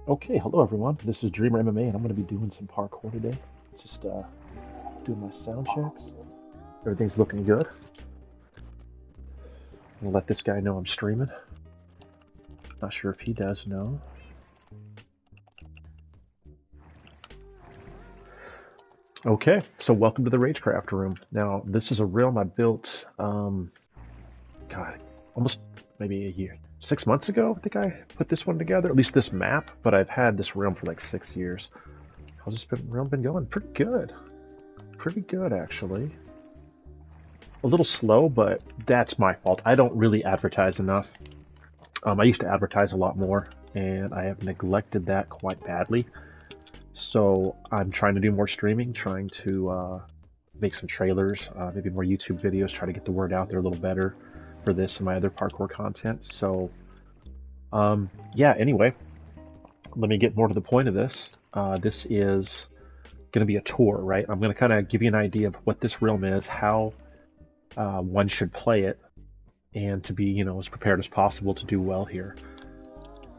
Okay, hello everyone. This is Dreamer MMA, and I'm going to be doing some parkour today. Just doing my sound checks. Everything's looking good. I'm going to let this guy know I'm streaming. Not sure if he does know. Okay, so welcome to the Ragecraft room. Now, this is a realm I built, God, almost maybe a year. 6 months ago, I think I put this one together, at least this map, but I've had this realm for like 6 years. How's this realm been going? Pretty good. Pretty good, actually. A little slow, but that's my fault. I don't really advertise enough. I used to advertise a lot more, and I have neglected that quite badly. So I'm trying to do more streaming, trying to make some trailers, maybe more YouTube videos, try to get the word out there a little better for this and my other parkour content. So, yeah, anyway, let me get more to the point of this. This is going to be a tour, right? I'm going to kind of give you an idea of what this realm is, how one should play it, and to be, as prepared as possible to do well here.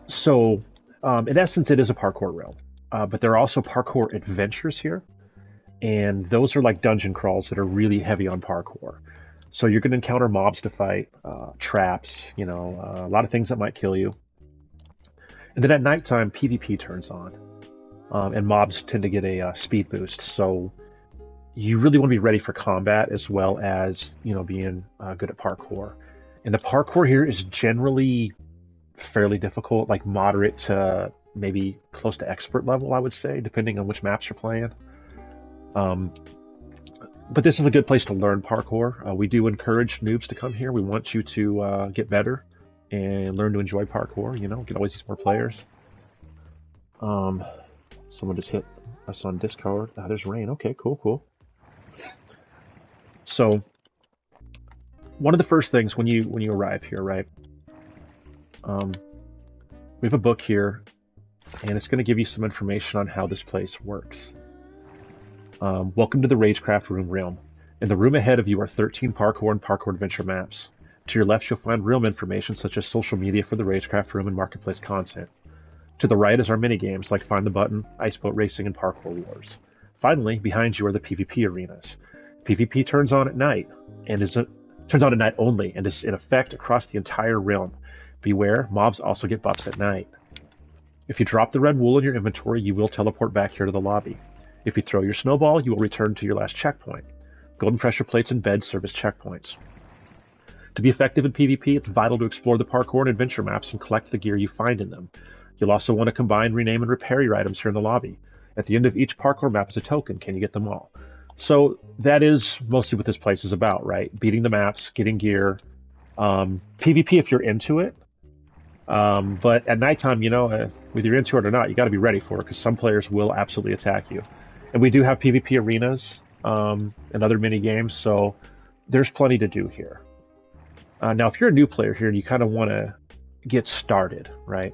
So, in essence, it is a parkour realm, but there are also parkour adventures here, and those are like dungeon crawls that are really heavy on parkour. So you're going to encounter mobs to fight, traps, a lot of things that might kill you. And then at nighttime, PvP turns on, and mobs tend to get a speed boost. So you really want to be ready for combat as well as, being good at parkour. And the parkour here is generally fairly difficult, like moderate to maybe close to expert level, I would say, depending on which maps you're playing. But this is a good place to learn parkour. We do encourage noobs to come here. We want you to get better and learn to enjoy parkour. You can always use more players. Someone just hit us on Discord. There's rain. Okay, cool. So, one of the first things when you arrive here, right? We have a book here, and it's going to give you some information on how this place works. Welcome to the Ragecraft realm. In the room ahead of you are 13 parkour and parkour adventure maps. To your left, you'll find realm information such as social media for the Ragecraft room and marketplace content. To the right is our minigames like Find the Button, Ice Boat Racing, and Parkour Wars. Finally, behind you are the PvP arenas. PvP turns on at night only and is in effect across the entire realm. Beware, mobs also get buffs at night. If you drop the red wool in your inventory, you will teleport back here to the lobby. If you throw your snowball, you will return to your last checkpoint. Golden pressure plates and beds serve as checkpoints. To be effective in PvP, it's vital to explore the parkour and adventure maps and collect the gear you find in them. You'll also want to combine, rename, and repair your items here in the lobby. At the end of each parkour map is a token. Can you get them all? So that is mostly what this place is about, right? Beating the maps, getting gear. PvP if you're into it. But at nighttime, whether you're into it or not, you got to be ready for it because some players will absolutely attack you. And we do have PvP arenas and other mini games, so there's plenty to do here. Now, if you're a new player here and you kind of want to get started, right?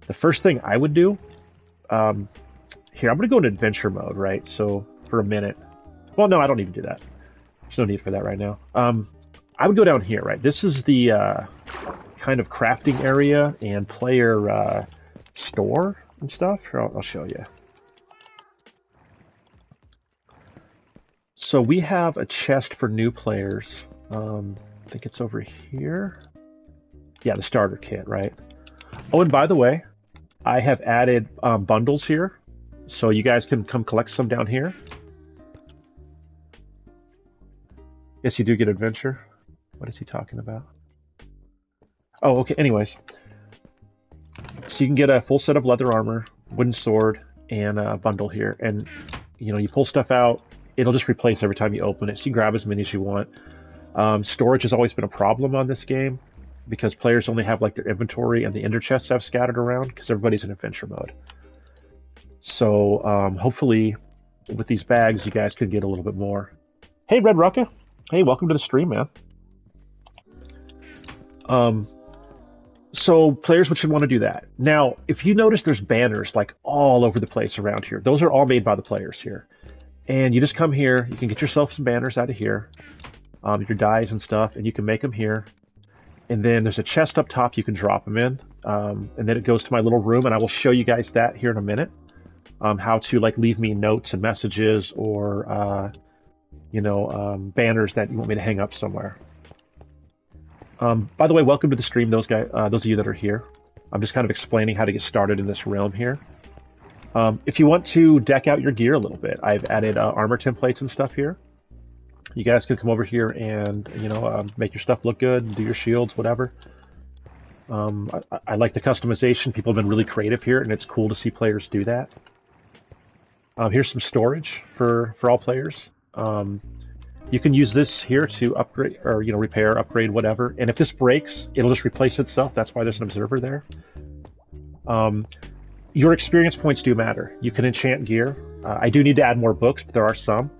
The first thing I would do, here, I'm going to go into adventure mode, right? So for a minute. Well, no, I don't need to do that. There's no need for that right now. I would go down here, right? This is the kind of crafting area and player store and stuff. Here, I'll show you. So we have a chest for new players. I think it's over here. Yeah, the starter kit, right? Oh, and by the way, I have added bundles here, so you guys can come collect some down here. Yes, you do get adventure. What is he talking about? Oh, okay, anyways. So you can get a full set of leather armor, wooden sword, and a bundle here. And, you pull stuff out, it'll just replace every time you open it. So you grab as many as you want. Storage has always been a problem on this game because players only have like their inventory and the ender chests have scattered around because everybody's in adventure mode. So hopefully with these bags, you guys could get a little bit more. Hey, Red Rucka. Hey, welcome to the stream, man. So players should want to do that. Now, if you notice there's banners like all over the place around here, those are all made by the players here. And you just come here, you can get yourself some banners out of here, your dies and stuff, and you can make them here. And then there's a chest up top you can drop them in. and then it goes to my little room, and I will show you guys that here in a minute. How to like leave me notes and messages or banners that you want me to hang up somewhere. By the way, welcome to the stream, those of you that are here. I'm just kind of explaining how to get started in this realm here. If you want to deck out your gear a little bit, I've added armor templates and stuff here. You guys can come over here and make your stuff look good, do your shields, whatever. I like the customization. People have been really creative here, and it's cool to see players do that. Here's some storage for all players. You can use this here to upgrade or repair, upgrade, whatever. And if this breaks, it'll just replace itself. That's why there's an observer there. Your experience points do matter. You can enchant gear. I do need to add more books, but there are some.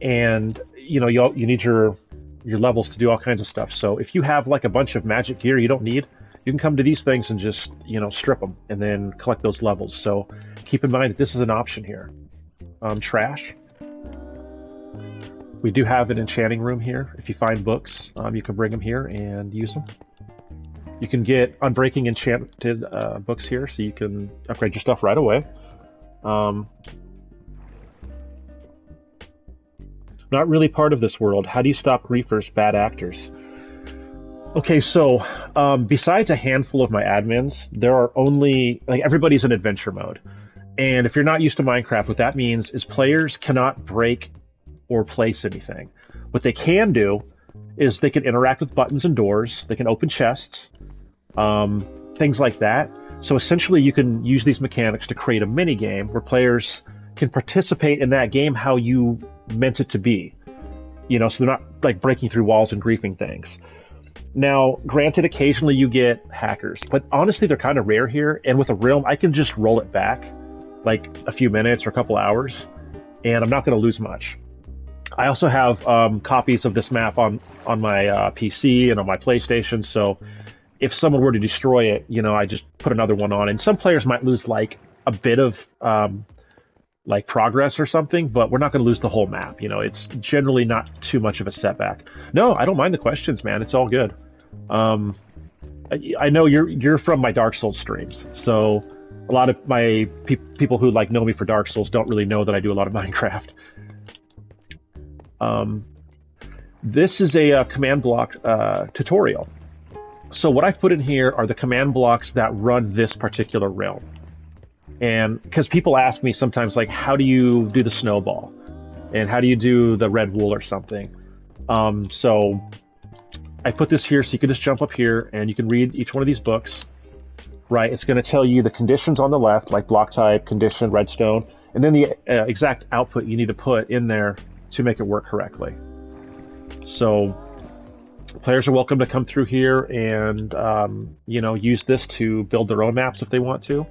And you need your levels to do all kinds of stuff. So if you have like a bunch of magic gear you don't need, you can come to these things and just strip them and then collect those levels. So keep in mind that this is an option here. Trash. We do have an enchanting room here. If you find books, you can bring them here and use them. You can get unbreaking enchanted books here, so you can upgrade your stuff right away. Not really part of this world. How do you stop griefers, bad actors? Okay, so besides a handful of my admins, there are only, everybody's in adventure mode. And if you're not used to Minecraft, what that means is players cannot break or place anything. What they can do is they can interact with buttons and doors, they can open chests, things like that. So essentially you can use these mechanics to create a mini game where players can participate in that game how you meant it to be. So they're not like breaking through walls and griefing things. Now, granted, occasionally you get hackers, but honestly they're kind of rare here, and with a realm I can just roll it back like a few minutes or a couple hours, and I'm not going to lose much. I also have copies of this map on my PC and on my PlayStation, so if someone were to destroy it, I just put another one on. And some players might lose like a bit of progress or something, but we're not going to lose the whole map. It's generally not too much of a setback. No, I don't mind the questions, man. It's all good. I know you're from my Dark Souls streams, so a lot of my people who know me for Dark Souls don't really know that I do a lot of Minecraft. This is a command block tutorial. So what I've put in here are the command blocks that run this particular realm. And because people ask me sometimes, how do you do the snowball? And how do you do the red wool or something? So I put this here so you can just jump up here and you can read each one of these books. Right, it's going to tell you the conditions on the left, like block type, condition, redstone, and then the exact output you need to put in there to make it work correctly. So players are welcome to come through here and use this to build their own maps if they want to.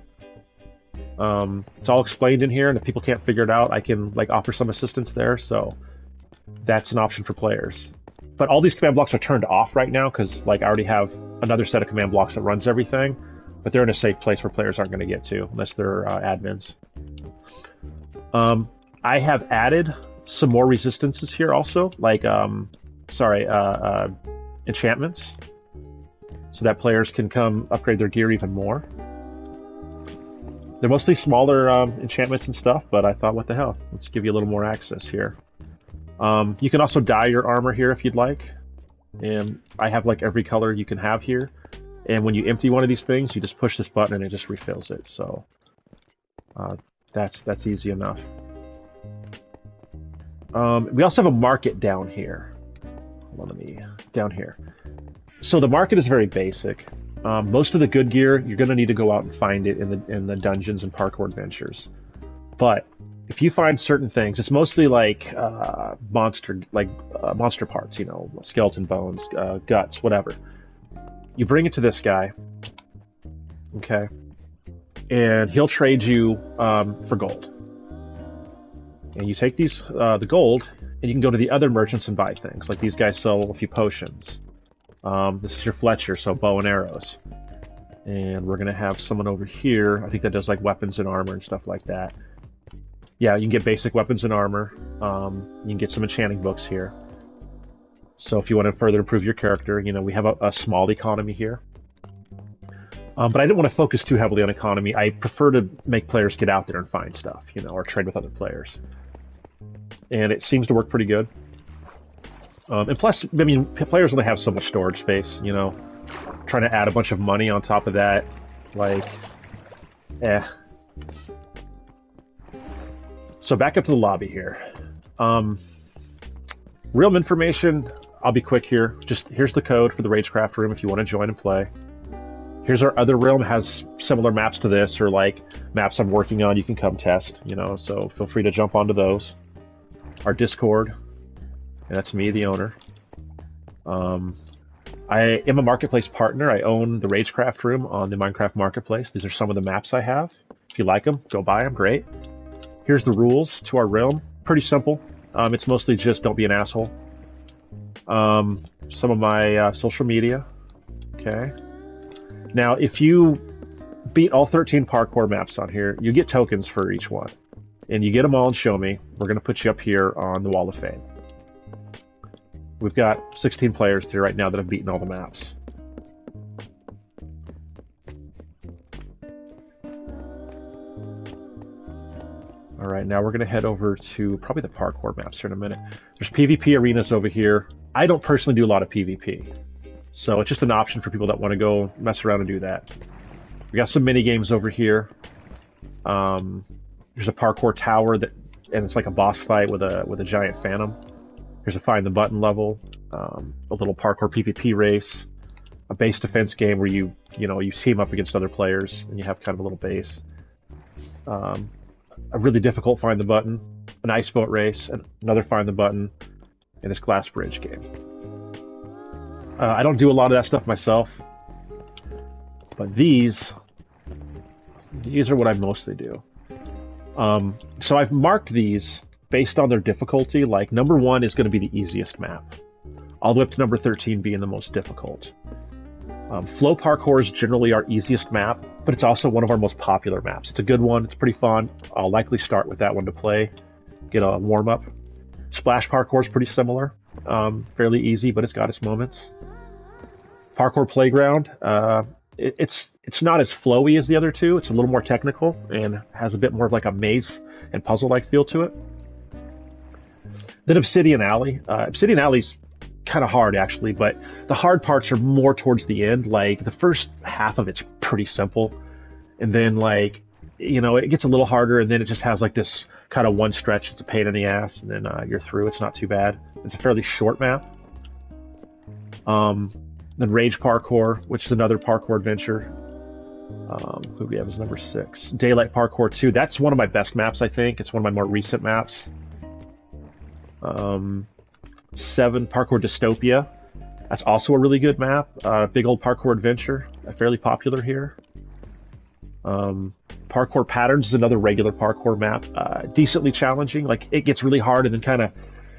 It's all explained in here, and if people can't figure it out, I can offer some assistance there. So that's an option for players. But all these command blocks are turned off right now because I already have another set of command blocks that runs everything. But they're in a safe place where players aren't going to get to unless they're admins. I have added some more resistances here also, enchantments, so that players can come upgrade their gear even more. They're mostly smaller enchantments and stuff, but I thought, what the hell? Let's give you a little more access here. You can also dye your armor here if you'd like, and I have every color you can have here. And when you empty one of these things, you just push this button and it just refills it. So that's easy enough. We also have a market down here. Hold on, down here. So the market is very basic. Most of the good gear, you're going to need to go out and find it in the dungeons and parkour adventures. But if you find certain things, it's mostly monster parts, skeleton bones, guts, whatever. You bring it to this guy, okay, and he'll trade you for gold. And you take the gold, and you can go to the other merchants and buy things. Like these guys sell a few potions. This is your Fletcher, so bow and arrows. And we're going to have someone over here, I think that does weapons and armor and stuff like that. Yeah, you can get basic weapons and armor. You can get some enchanting books here. So if you want to further improve your character, we have a small economy here. But I didn't want to focus too heavily on economy. I prefer to make players get out there and find stuff, you know, or trade with other players. And it seems to work pretty good. And plus, I mean, players only have so much storage space, you know. Trying to add a bunch of money on top of that, like, eh. So back up to the lobby here. Realm information, I'll be quick here. Just here's the code for the Ragecraft room if you want to join and play. Here's our other realm, has similar maps to this, or like maps I'm working on you can come test, you know, so feel free to jump onto those. Our Discord, and that's me, the owner. I am a marketplace partner. I own the Ragecraft room on the Minecraft Marketplace. These are some of the maps I have. If you like them, go buy them, great. Here's the rules to our realm. Pretty simple. It's mostly just don't be an asshole. Some of my social media. Okay. Now, if you beat all 13 parkour maps on here, you get tokens for each one. And you get them all and show me. We're going to put you up here on the Wall of Fame. We've got 16 players here right now that have beaten all the maps. All right, now we're going to head over to probably the parkour maps here in a minute. There's PvP arenas over here. I don't personally do a lot of PvP. So it's just an option for people that want to go mess around and do that. We got some mini games over here. There's a parkour tower that, and it's like a boss fight with a giant phantom. There's a find the button level, a little parkour PvP race, a base defense game where you team up against other players and you have kind of a little base. A really difficult find the button, an ice boat race, and another find the button, and this glass bridge game. I don't do a lot of that stuff myself, but these are what I mostly do. So I've marked these based on their difficulty. Like number 1 is going to be the easiest map, all the way up to number 13 being the most difficult. Flow Parkour is generally our easiest map, but it's also one of our most popular maps. It's a good one. It's pretty fun. I'll likely start with that one to play, get a warm-up. Splash Parkour is pretty similar. Fairly easy, but it's got its moments. Parkour Playground, it's not as flowy as the other two. It's a little more technical and has a bit more of like a maze and puzzle-like feel to it. Then Obsidian Alley. Obsidian Alley's kind of hard actually, but the hard parts are more towards the end. Like the first half of it's pretty simple, and then like it gets a little harder, and then it just has like this kind of one stretch. It's a pain in the ass, and then you're through. It's not too bad. It's a fairly short map. Then Rage Parkour, which is another parkour adventure. Who we have is number 6. Daylight Parkour 2. That's one of my best maps, I think. It's one of my more recent maps. 7, Parkour Dystopia. That's also a really good map. Big old parkour adventure. Fairly popular here. Parkour Patterns is another regular parkour map. Decently challenging. Like, it gets really hard and then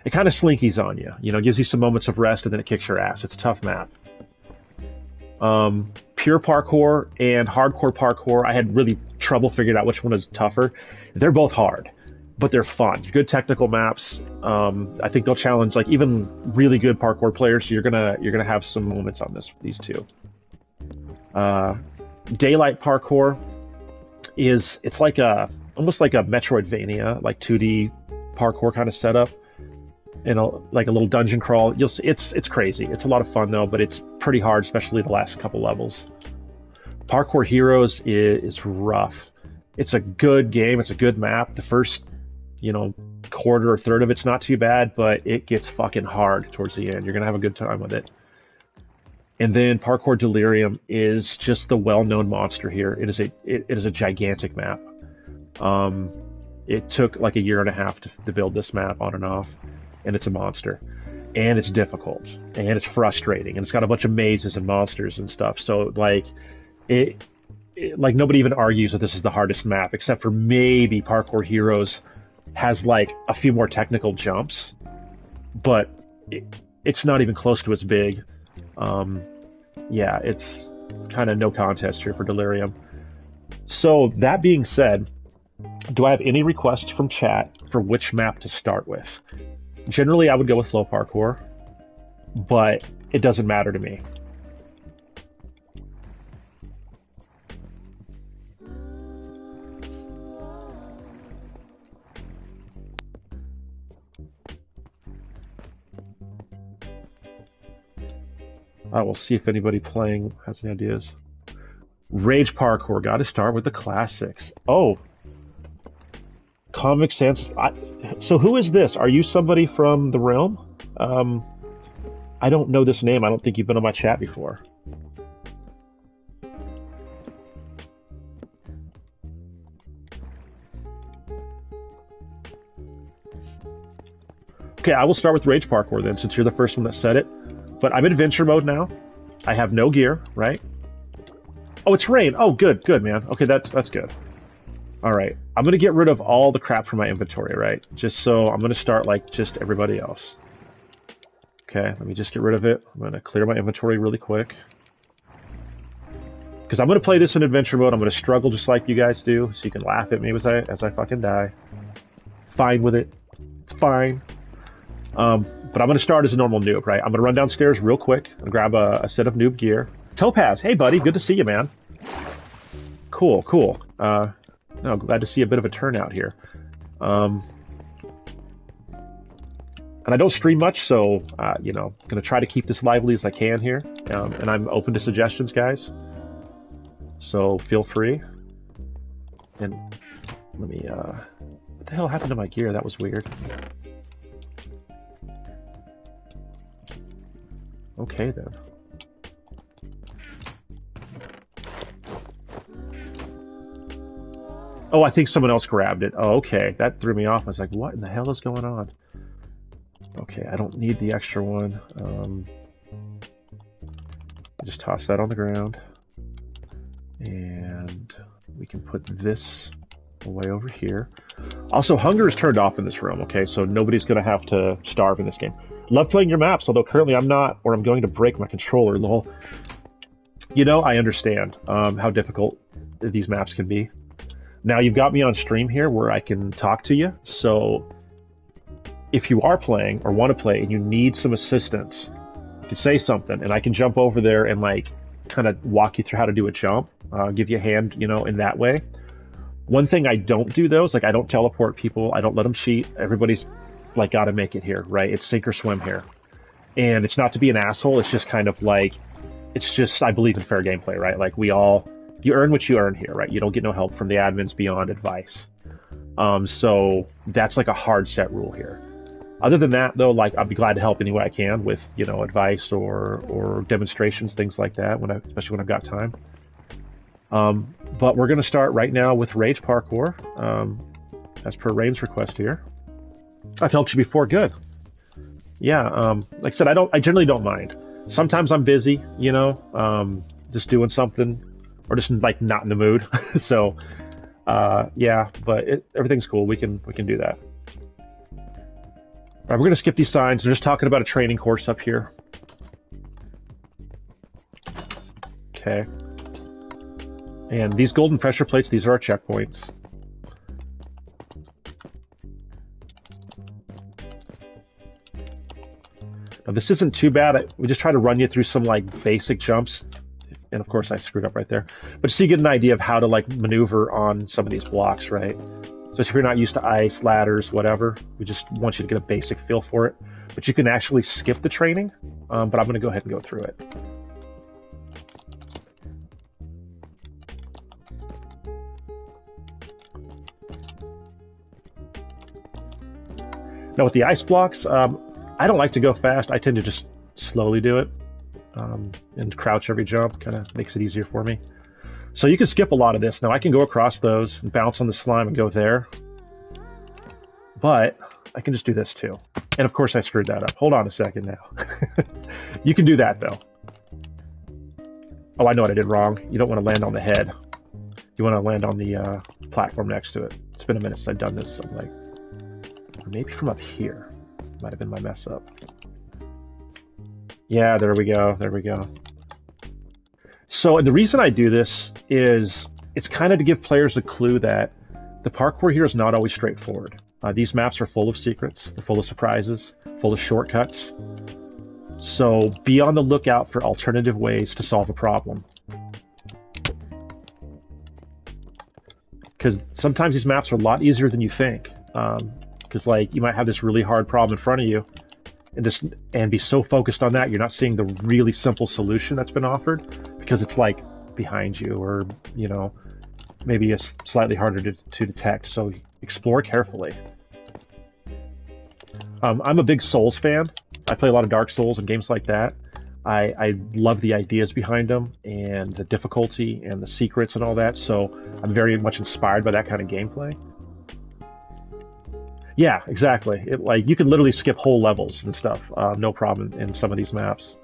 it kind of slinkies on you. Gives you some moments of rest and then it kicks your ass. It's a tough map. Pure Parkour and Hardcore Parkour, I had really trouble figuring out which one is tougher. They're both hard, but they're fun. Good technical maps. I think they'll challenge like even really good parkour players. You're gonna have some moments on these two. Daylight Parkour it's like almost like a Metroidvania, like 2D parkour kind of setup. Like a little dungeon crawl. You'll see, it's crazy. It's a lot of fun though, but it's pretty hard, especially the last couple levels. Parkour Heroes is rough. It's a good game. It's a good map. The first, quarter or third of it's not too bad, but it gets fucking hard towards the end. You're gonna have a good time with it. And then Parkour Delirium is just the well-known monster here. It is a gigantic map. It took like a year and a half to build this map on and off. And it's a monster, and it's difficult, and it's frustrating, and it's got a bunch of mazes and monsters and stuff. So like, like nobody even argues that this is the hardest map, except for maybe Parkour Heroes has like a few more technical jumps, but it's not even close to as big. Yeah, it's kind of no contest here for Delirium. So that being said, do I have any requests from chat for which map to start with? Generally, I would go with Flow Parkour, but it doesn't matter to me. I will see if anybody playing has any ideas. Rage Parkour. Got to start with the classics. Oh, Comic Sans. So who is this? Are you somebody from the realm? I don't know this name. I don't think you've been on my chat before. Okay, I will start with Rage Parkour then, since you're the first one that said it. But I'm in adventure mode now. I have no gear, right? Oh, it's rain. Oh, good, good, man. Okay, that's good. All right, I'm gonna get rid of all the crap from my inventory, right? Just so I'm gonna start like just everybody else. Okay, let me just get rid of it. I'm gonna clear my inventory really quick. Because I'm gonna play this in adventure mode. I'm gonna struggle just like you guys do, so you can laugh at me as I fucking die. Fine with it. It's fine. But I'm going to start as a normal noob, right? I'm going to run downstairs real quick and grab a set of noob gear. Topaz, hey buddy, good to see you, man. Cool, cool. No, glad to see a bit of a turnout here. And I don't stream much, so, you know, I'm going to try to keep this lively as I can here. And I'm open to suggestions, guys. So feel free. And let me, what the hell happened to my gear? That was weird. Okay, then. Oh, I think someone else grabbed it. Oh, okay. That threw me off. I was like, what in the hell is going on? Okay, I don't need the extra one. Just toss that on the ground. And we can put this away over here. Also, hunger is turned off in this room, okay? So nobody's going to have to starve in this game. Love playing your maps, although currently I'm not, or I'm going to break my controller, lol. You know, I understand how difficult these maps can be. Now, you've got me on stream here where I can talk to you, so if you are playing or want to play and you need some assistance, you can say something, and I can jump over there and, like, kind of walk you through how to do a jump, give you a hand, you know, in that way. One thing I don't do, though, is, like, I don't teleport people, I don't let them cheat. Everybody's like gotta make it here, right? It's sink or swim here. And it's not to be an asshole, it's just kind of like, it's just, I believe in fair gameplay, right? Like you earn what you earn here, right? You don't get no help from the admins beyond advice. So that's like a hard set rule here. Other than that though, like I'd be glad to help any way I can with, you know, advice or demonstrations, things like that, especially when I've got time. But we're gonna start right now with Rage Parkour, as per Rain's request here. I've helped you before, good. Yeah, like I said, I generally don't mind. Sometimes I'm busy, you know, just doing something, or just like not in the mood. So, yeah, but everything's cool. We can do that. All right, we're gonna skip these signs. They're just talking about a training course up here. Okay. And these golden pressure plates, these are our checkpoints. Now, this isn't too bad. We just try to run you through some like basic jumps. And of course I screwed up right there. But so you get an idea of how to like maneuver on some of these blocks, right? So if you're not used to ice, ladders, whatever, we just want you to get a basic feel for it. But you can actually skip the training, but I'm going to go ahead and go through it. Now with the ice blocks, I don't like to go fast. I tend to just slowly do it and crouch every jump. Kind of makes it easier for me. So you can skip a lot of this. Now I can go across those and bounce on the slime and go there. But I can just do this too. And of course I screwed that up. Hold on a second now. You can do that though. Oh, I know what I did wrong. You don't want to land on the head. You want to land on the platform next to it. It's been a minute since I've done this. So I'm like, or maybe from up here. Might have been my mess up. Yeah, there we go. There we go. So the reason I do this is it's kind of to give players a clue that the parkour here is not always straightforward. These maps are full of secrets. They're full of surprises, full of shortcuts. So be on the lookout for alternative ways to solve a problem. Because sometimes these maps are a lot easier than you think. Because like you might have this really hard problem in front of you, and be so focused on that you're not seeing the really simple solution that's been offered because it's like behind you, or maybe it's slightly harder to detect. So explore carefully. I'm a big Souls fan. I play a lot of Dark Souls and games like that. I love the ideas behind them and the difficulty and the secrets and all that. So I'm very much inspired by that kind of gameplay. Yeah, exactly. Like you can literally skip whole levels and stuff, no problem in some of these maps.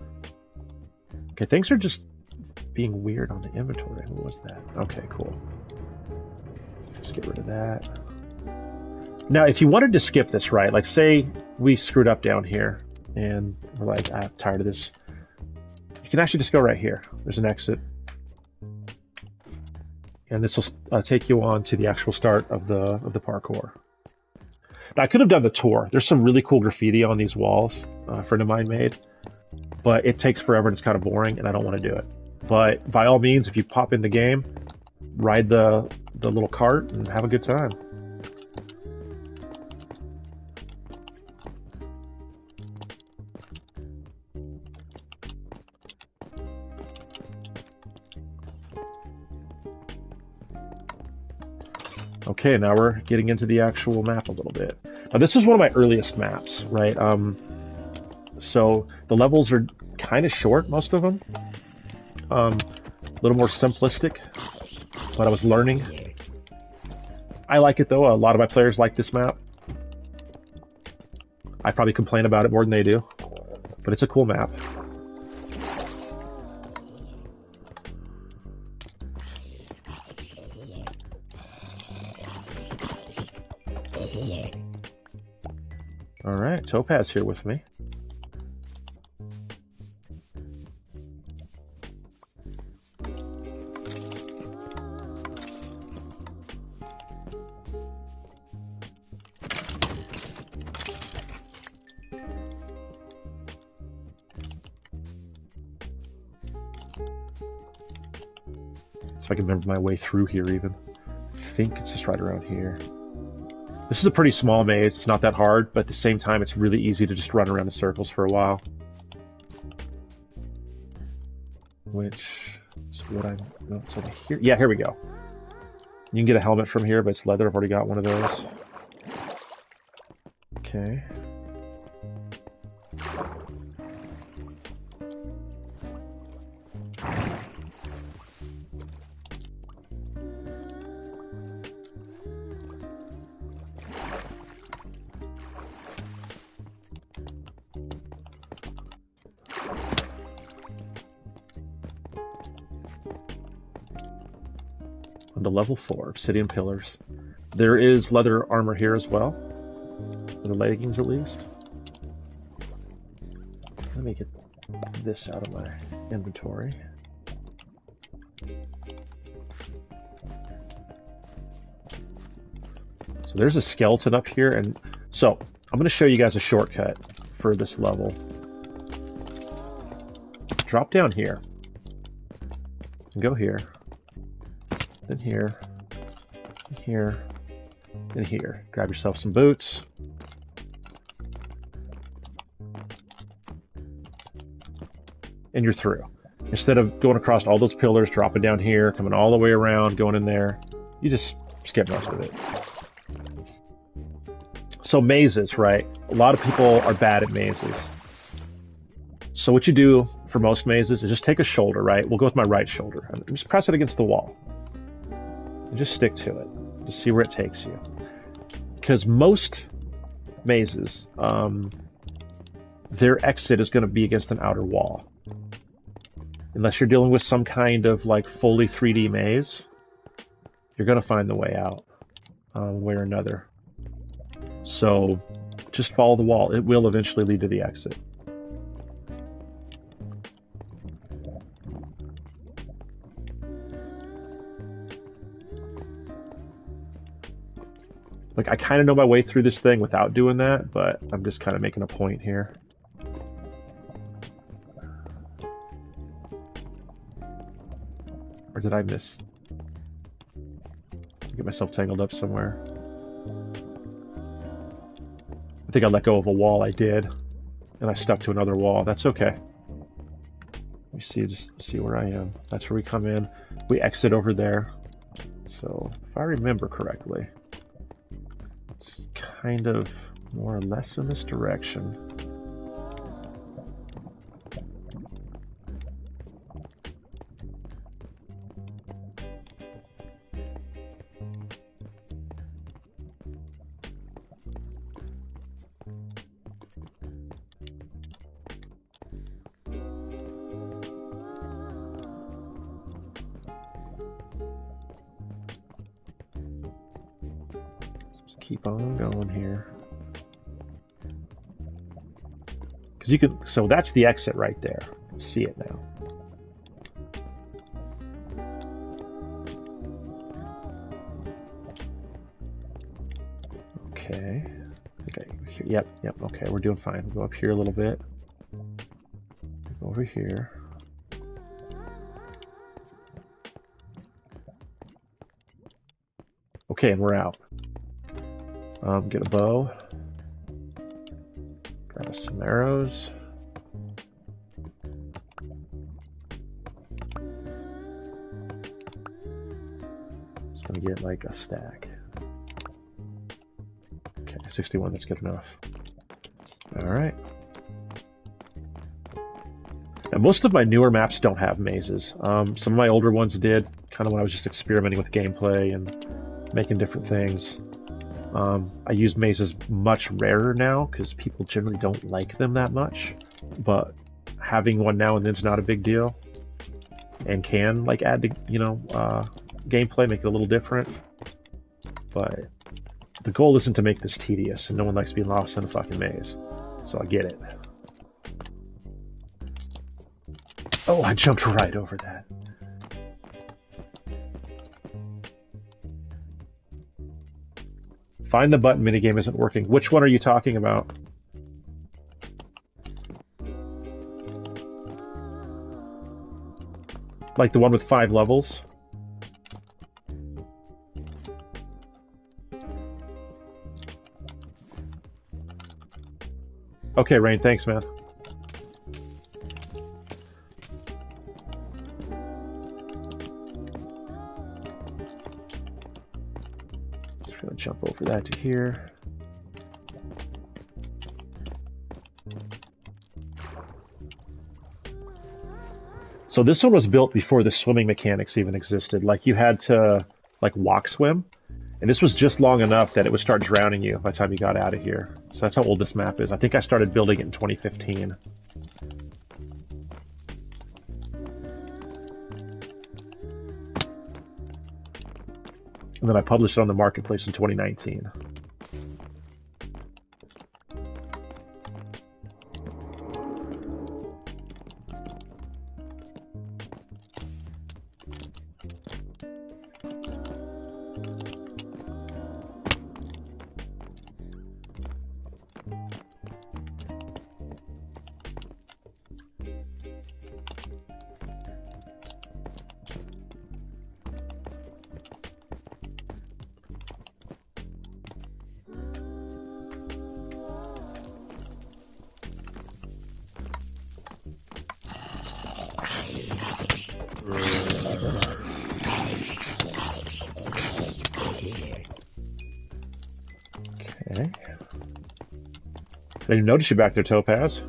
Okay, things are just being weird on the inventory. What was that? Okay, cool. Let's get rid of that. Now, if you wanted to skip this, right? Like, say we screwed up down here, and we're like, I'm tired of this. You can actually just go right here. There's an exit, and this will take you on to the actual start of the parkour. Now, I could have done the tour. There's some really cool graffiti on these walls a friend of mine made, but it takes forever and it's kind of boring, and I don't want to do it. But by all means, if you pop in the game, ride the little cart and have a good time. Okay, now we're getting into the actual map a little bit. Now this is one of my earliest maps, right? So the levels are kind of short, most of them. A little more simplistic, but I was learning. I like it though. A lot of my players like this map. I probably complain about it more than they do, but it's a cool map. All right, Topaz here with me. So I can remember my way through here even. I think it's just right around here. This is a pretty small maze. It's not that hard, but at the same time, it's really easy to just run around in circles for a while. Which is what I'm... No, it's over here. Yeah, here we go. You can get a helmet from here, but it's leather. I've already got one of those. Okay. To level 4, obsidian pillars. There is leather armor here as well, for the leggings at least. Let me get this out of my inventory. So there's a skeleton up here, and so I'm going to show you guys a shortcut for this level. Drop down here, and go here. Then here, and here, and here. Grab yourself some boots. And you're through. Instead of going across all those pillars, dropping down here, coming all the way around, going in there, you just skip most of it. So mazes, right? A lot of people are bad at mazes. So what you do for most mazes is just take a shoulder, right? We'll go with my right shoulder. And just press it against the wall. And just stick to it. Just see where it takes you. Because most mazes, their exit is going to be against an outer wall. Unless you're dealing with some kind of like fully 3D maze, you're going to find the way out, one way or another. So just follow the wall. It will eventually lead to the exit. Like, I kind of know my way through this thing without doing that, but I'm just kind of making a point here. Or did I miss? Get myself tangled up somewhere. I think I let go of a wall. I did. And I stuck to another wall. That's okay. Let me see, just see where I am. That's where we come in. We exit over there. So, if I remember correctly, it's kind of more or less in this direction. Keep on going here. Because you can, so that's the exit right there. You can see it now. Okay. Okay. Yep. Okay, we're doing fine. We'll go up here a little bit. Go over here. Okay, and we're out. Get a bow. Grab us some arrows. Just gonna get like a stack. Okay, 61, that's good enough. Alright. Now, most of my newer maps don't have mazes. Some of my older ones did, kind of when I was just experimenting with gameplay and making different things. I use mazes much rarer now because people generally don't like them that much, but having one now and then is not a big deal and can like add to, you know, gameplay, make it a little different. But the goal isn't to make this tedious, and no one likes being lost in a fucking maze, so I get it. Oh, I jumped right over that. Find the button minigame isn't working. Which one are you talking about? Like the one with 5 levels? Okay, Rain, thanks, man. Jump over that to here. So this one was built before the swimming mechanics even existed. Like you had to like walk swim, and this was just long enough that it would start drowning you by the time you got out of here. So that's how old this map is. I think I started building it in 2015. And then I published it on the marketplace in 2019. Okay. I didn't notice you back there, Topaz.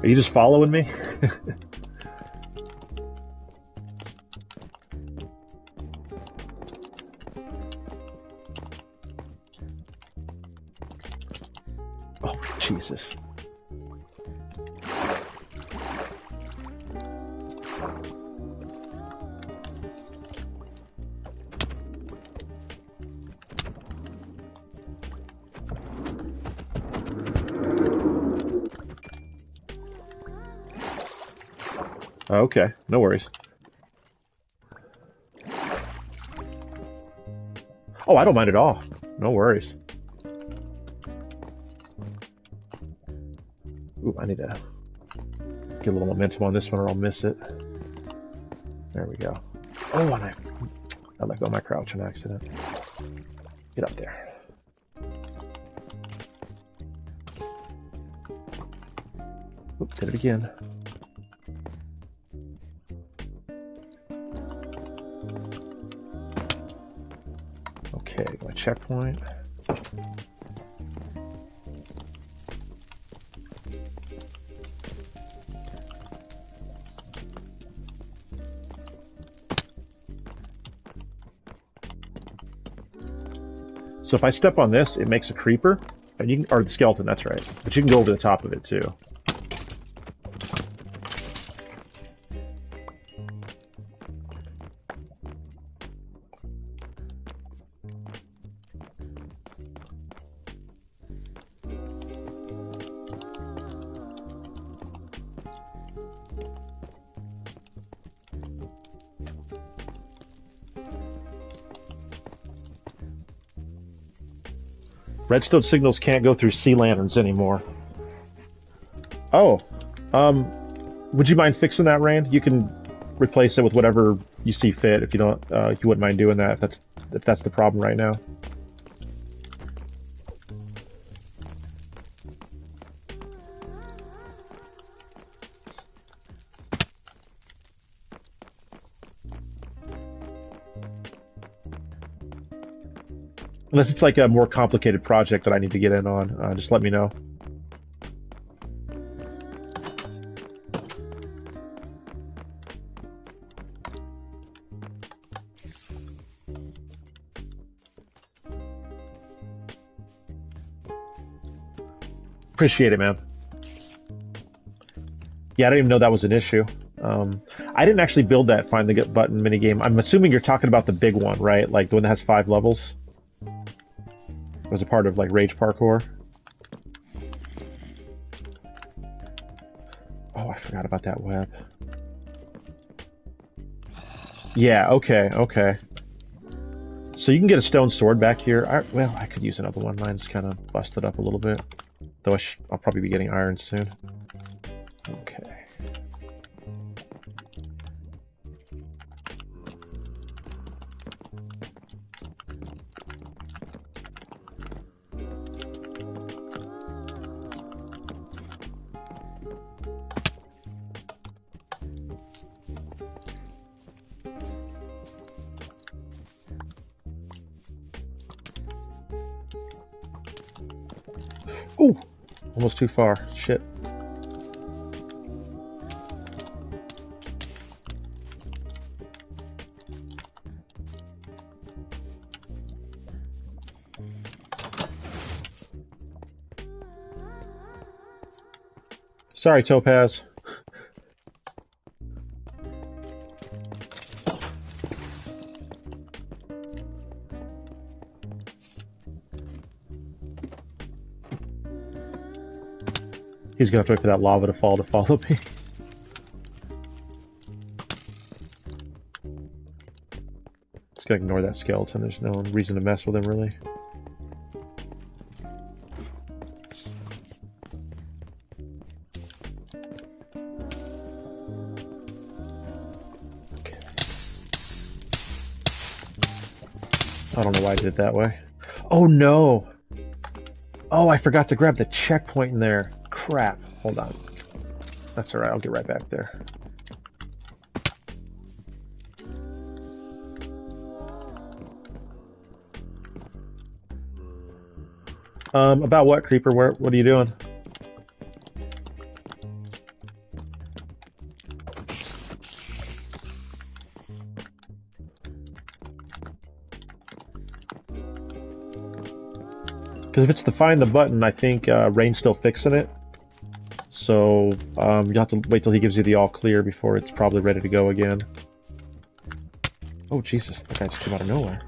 Are you just following me? Oh, Jesus. Okay, no worries. Oh, I don't mind at all. No worries. Ooh, I need to get a little momentum on this one or I'll miss it. There we go. Oh, and I let go of my crouch on accident. Get up there. Did it again. Okay, my checkpoint. So if I step on this, it makes a creeper, and you can, or the skeleton, that's right. But you can go over the top of it too. Redstone signals can't go through sea lanterns anymore. Oh, would you mind fixing that, Rand? You can replace it with whatever you see fit. If you don't, you wouldn't mind doing that. If that's the problem right now. Unless it's like a more complicated project that I need to get in on, just let me know. Appreciate it, man. Yeah, I didn't even know that was an issue. I didn't actually build that Find the Button minigame. I'm assuming you're talking about the big one, right? Like the one that has 5 levels? Was a part of like Rage Parkour. Oh, I forgot about that web. Yeah, okay. So you can get a stone sword back here. Well, I could use another one. Mine's kind of busted up a little bit. Though I'll probably be getting iron soon. Okay. Ooh! Almost too far. Shit. Sorry, Topaz. He's gonna have to wait for that lava to fall to follow me. Just gonna ignore that skeleton. There's no reason to mess with him, really. Okay. I don't know why I did it that way. Oh no! Oh, I forgot to grab the checkpoint in there. Crap. Hold on. That's alright, I'll get right back there. About what, Creeper? What are you doing? Because if it's to find the button, I think Rain's still fixing it. So you have to wait till he gives you the all clear before it's probably ready to go again. Oh Jesus, that guy just came out of nowhere.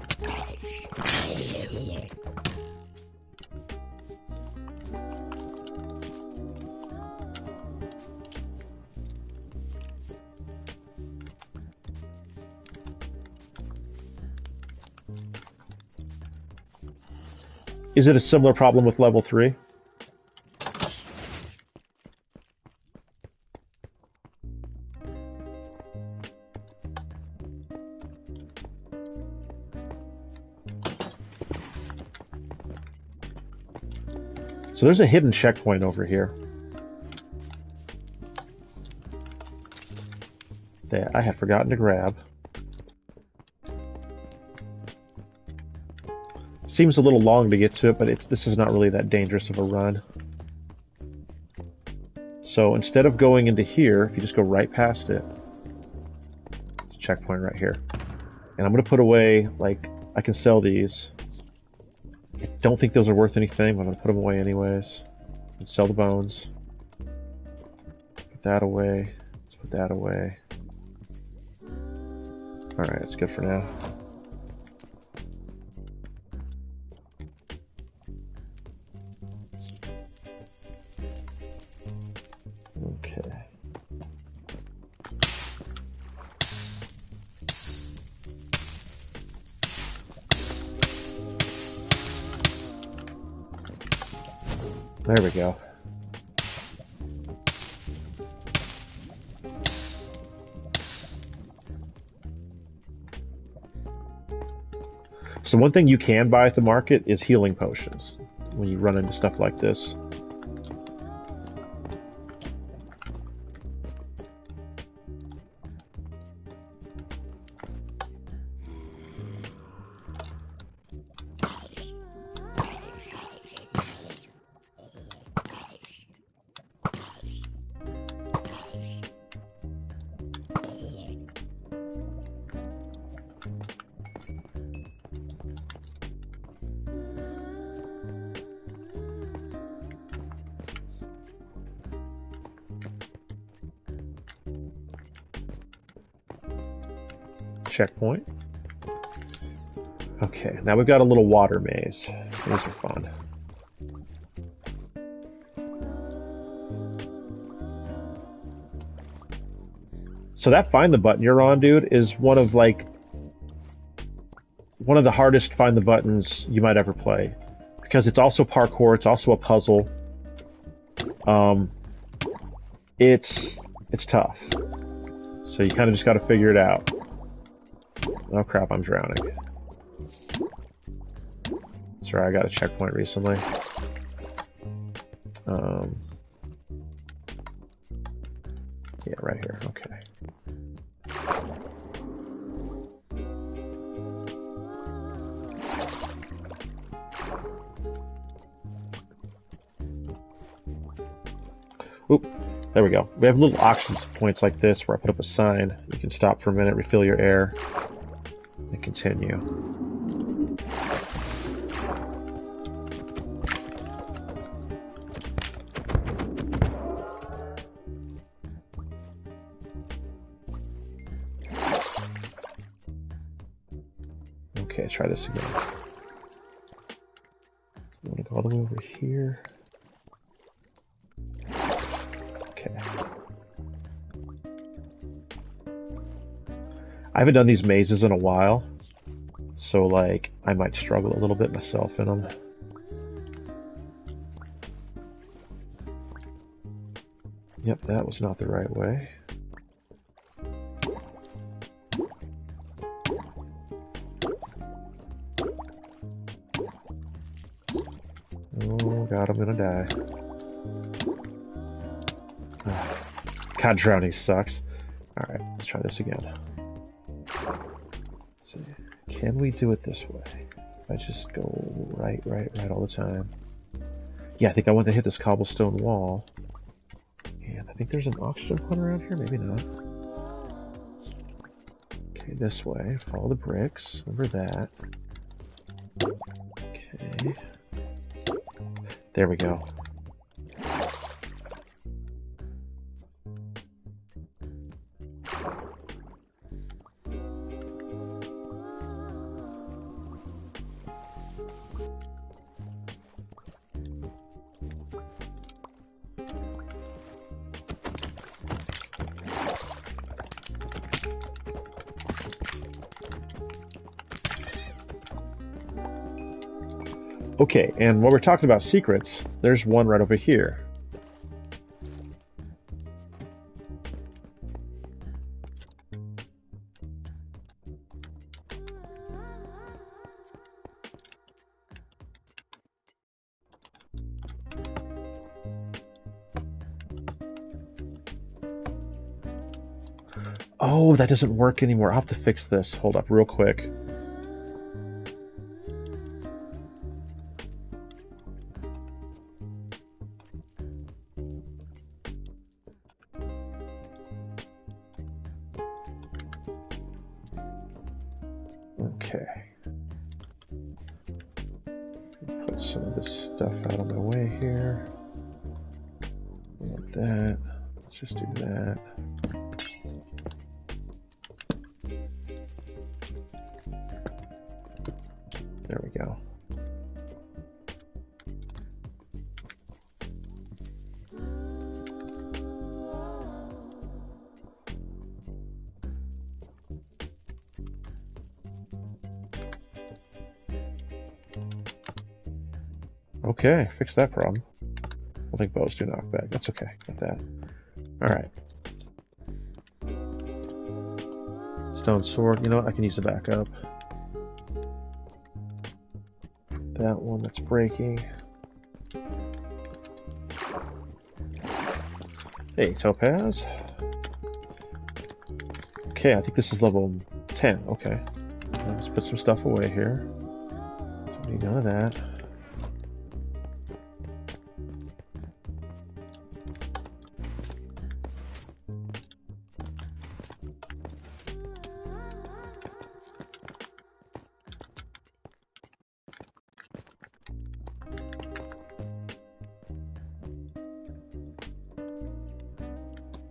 Is it a similar problem with level 3? So there's a hidden checkpoint over here. that I had forgotten to grab. Seems a little long to get to it, but this is not really that dangerous of a run. So instead of going into here, if you just go right past it, it's a checkpoint right here. And I'm going to put away, like, I can sell these. I don't think those are worth anything, but I'm going to put them away anyways. And sell the bones. Put that away. Let's put that away. Alright, that's good for now. Okay. There we go. So one thing you can buy at the market is healing potions when you run into stuff like this. Checkpoint. Okay, now we've got a little water maze. These are fun. So that find the button you're on, dude, is one of the hardest find the buttons you might ever play. Because it's also parkour, it's also a puzzle. It's tough. So you kind of just gotta figure it out. Oh crap, I'm drowning. Sorry, I got a checkpoint recently. Yeah, right here, okay. Oop, there we go. We have little auction points like this where I put up a sign. You can stop for a minute, refill your air, and continue. Okay, try this again. I'm gonna go all the way over here. Okay. I haven't done these mazes in a while, so like I might struggle a little bit myself in them. Yep, that was not the right way. Oh god, I'm gonna die. God, drowning sucks. Alright, let's try this again. So, can we do it this way? If I just go right all the time. Yeah, I think I want to hit this cobblestone wall. And I think there's an oxygen plant around here, maybe not. Okay, this way. Follow the bricks. Remember that. Okay. There we go. Okay, and when we're talking about secrets, there's one right over here. Oh, that doesn't work anymore. I'll have to fix this. Hold up real quick. Okay. Put some of this stuff out of my way here. Want that. Let's just do that. There we go. Okay, fix that problem. I think bows do knockback. That's okay. Got that. Alright. Stone sword. You know what? I can use the backup. That one that's breaking. Hey, topaz. Okay, I think this is level 10. Okay. Let's put some stuff away here. Don't need none of that.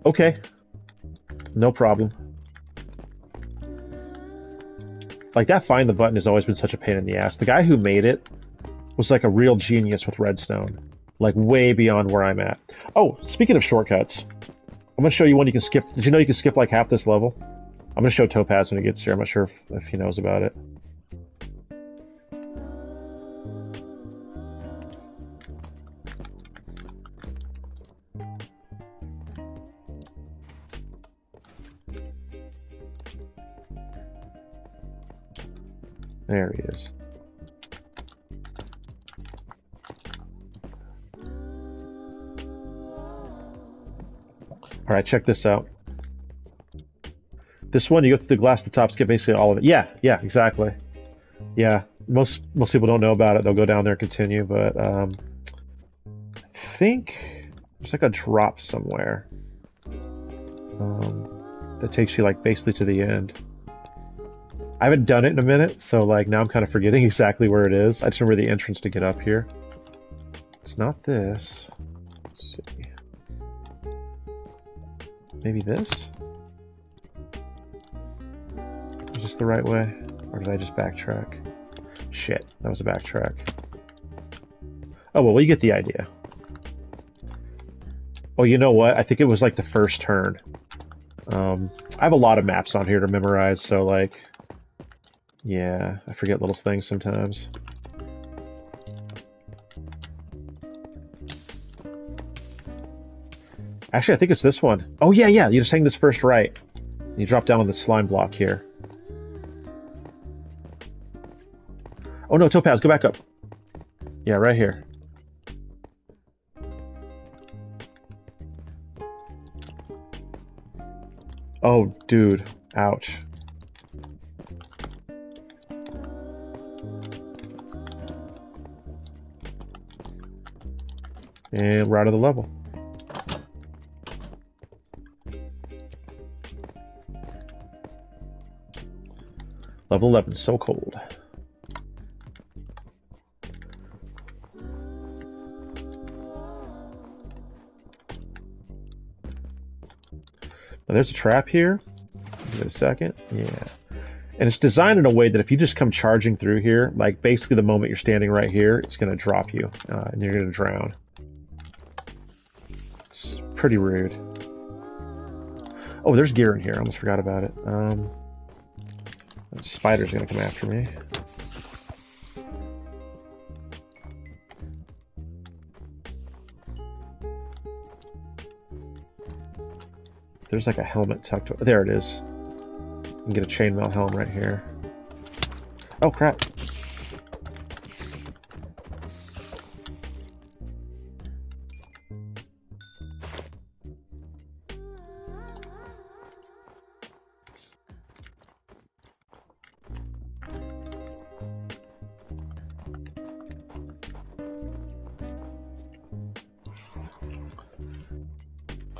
Okay, no problem. Like, that find the button has always been such a pain in the ass. The guy who made it was like a real genius with redstone. Like, way beyond where I'm at. Oh, speaking of shortcuts, I'm going to show you one you can skip. Did you know you can skip like half this level? I'm going to show Topaz when he gets here. I'm not sure if he knows about it. There he is. All right, check this out. This one, you go through the glass at the top, skip basically all of it. Yeah, exactly. Yeah, most people don't know about it. They'll go down there and continue, but I think there's like a drop somewhere that takes you like basically to the end. I haven't done it in a minute, so like now I'm kind of forgetting exactly where it is. I just remember the entrance to get up here. It's not this. Let's see. Maybe this? Is this the right way? Or did I just backtrack? Shit, that was a backtrack. Oh, well, you get the idea. Oh, you know what? I think it was like the first turn. I have a lot of maps on here to memorize, so like... Yeah, I forget little things sometimes. Actually, I think it's this one. Oh, yeah, you just hang this first right. You drop down on the slime block here. Oh, no, Topaz, go back up. Yeah, right here. Oh, dude. Ouch. And we're out of the level. Level 11, so cold. Now there's a trap here. Give it a second. Yeah. And it's designed in a way that if you just come charging through here, like basically the moment you're standing right here, it's going to drop you and you're going to drown. It's pretty rude. Oh, there's gear in here. I almost forgot about it. Spider's going to come after me. There's like a helmet tucked. There it is. You can get a chainmail helm right here. Oh crap!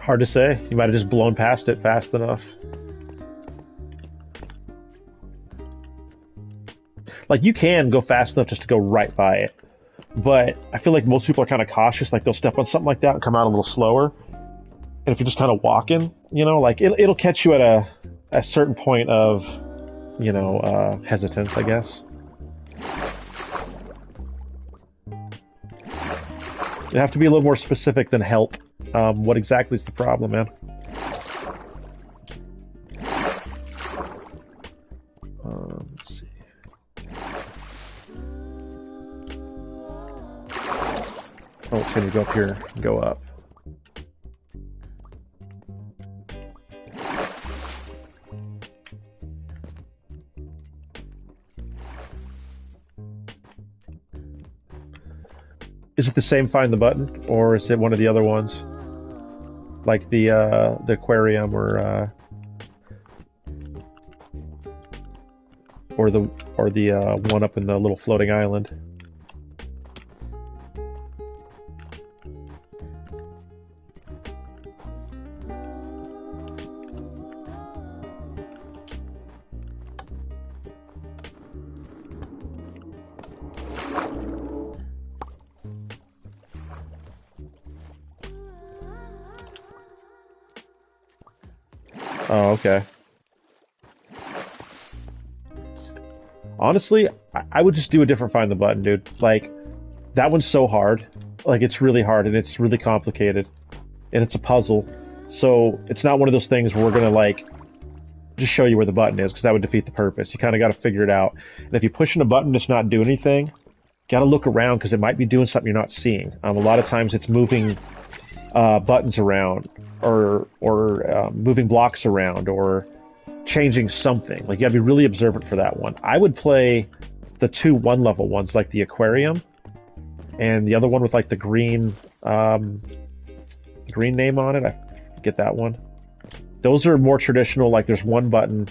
Hard to say. You might have just blown past it fast enough. Like, you can go fast enough just to go right by it. But I feel like most people are kind of cautious. Like, they'll step on something like that and come out a little slower. And if you're just kind of walking, you know, like, it'll catch you at a certain point of, you know, hesitance, I guess. You have to be a little more specific than help. What exactly is the problem, man? Let's see. Oh, it's going to go up here and go up. Is it the same find the button, or is it one of the other ones? Like the aquarium or the one up in the little floating island? Oh, okay. Honestly, I would just do a different find the button, dude. Like, that one's so hard. Like, it's really hard, and it's really complicated. And it's a puzzle. So, it's not one of those things where we're gonna, like, just show you where the button is, because that would defeat the purpose. You kind of got to figure it out. And if you're pushing a button that's not doing anything, got to look around, because it might be doing something you're not seeing. A lot of times it's moving buttons around, or moving blocks around, or changing something. Like, you gotta be really observant for that one. I would play the two one-level ones, like the aquarium, and the other one with like the green name on it. I forget that one. Those are more traditional. Like, there's one button,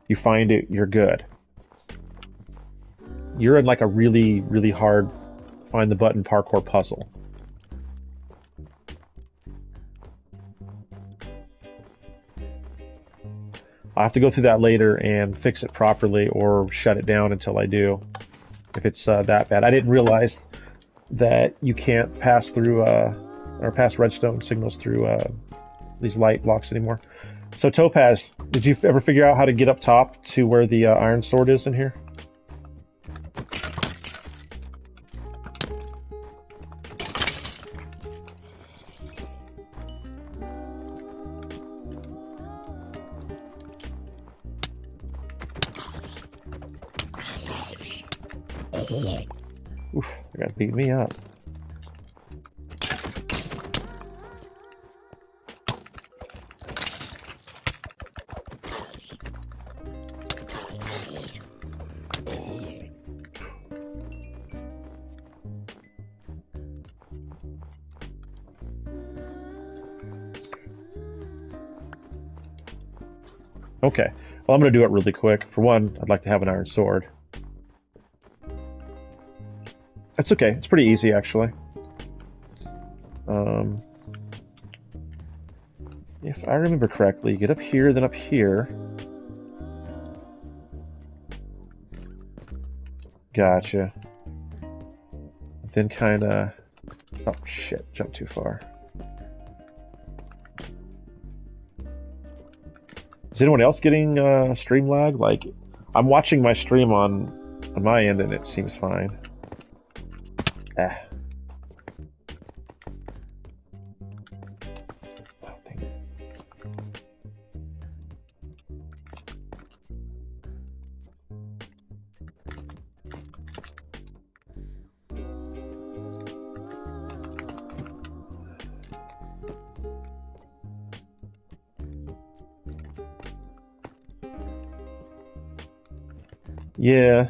you find it, you're good. You're in like a really, really hard find the button parkour puzzle. I'll have to go through that later and fix it properly, or shut it down until I do, if it's that bad. I didn't realize that you can't pass through, or pass redstone signals through these light blocks anymore. So, Topaz, did you ever figure out how to get up top to where the iron sword is in here? Oof, they gotta beat me up. Okay, well, I'm gonna do it really quick. For one, I'd like to have an iron sword. That's okay. It's pretty easy, actually. If I remember correctly, you get up here, then up here. Gotcha. Then kind of... Oh, shit. Jumped too far. Is anyone else getting stream lag? Like, I'm watching my stream on my end, and it seems fine. Ah. Oh, dang it. Yeah,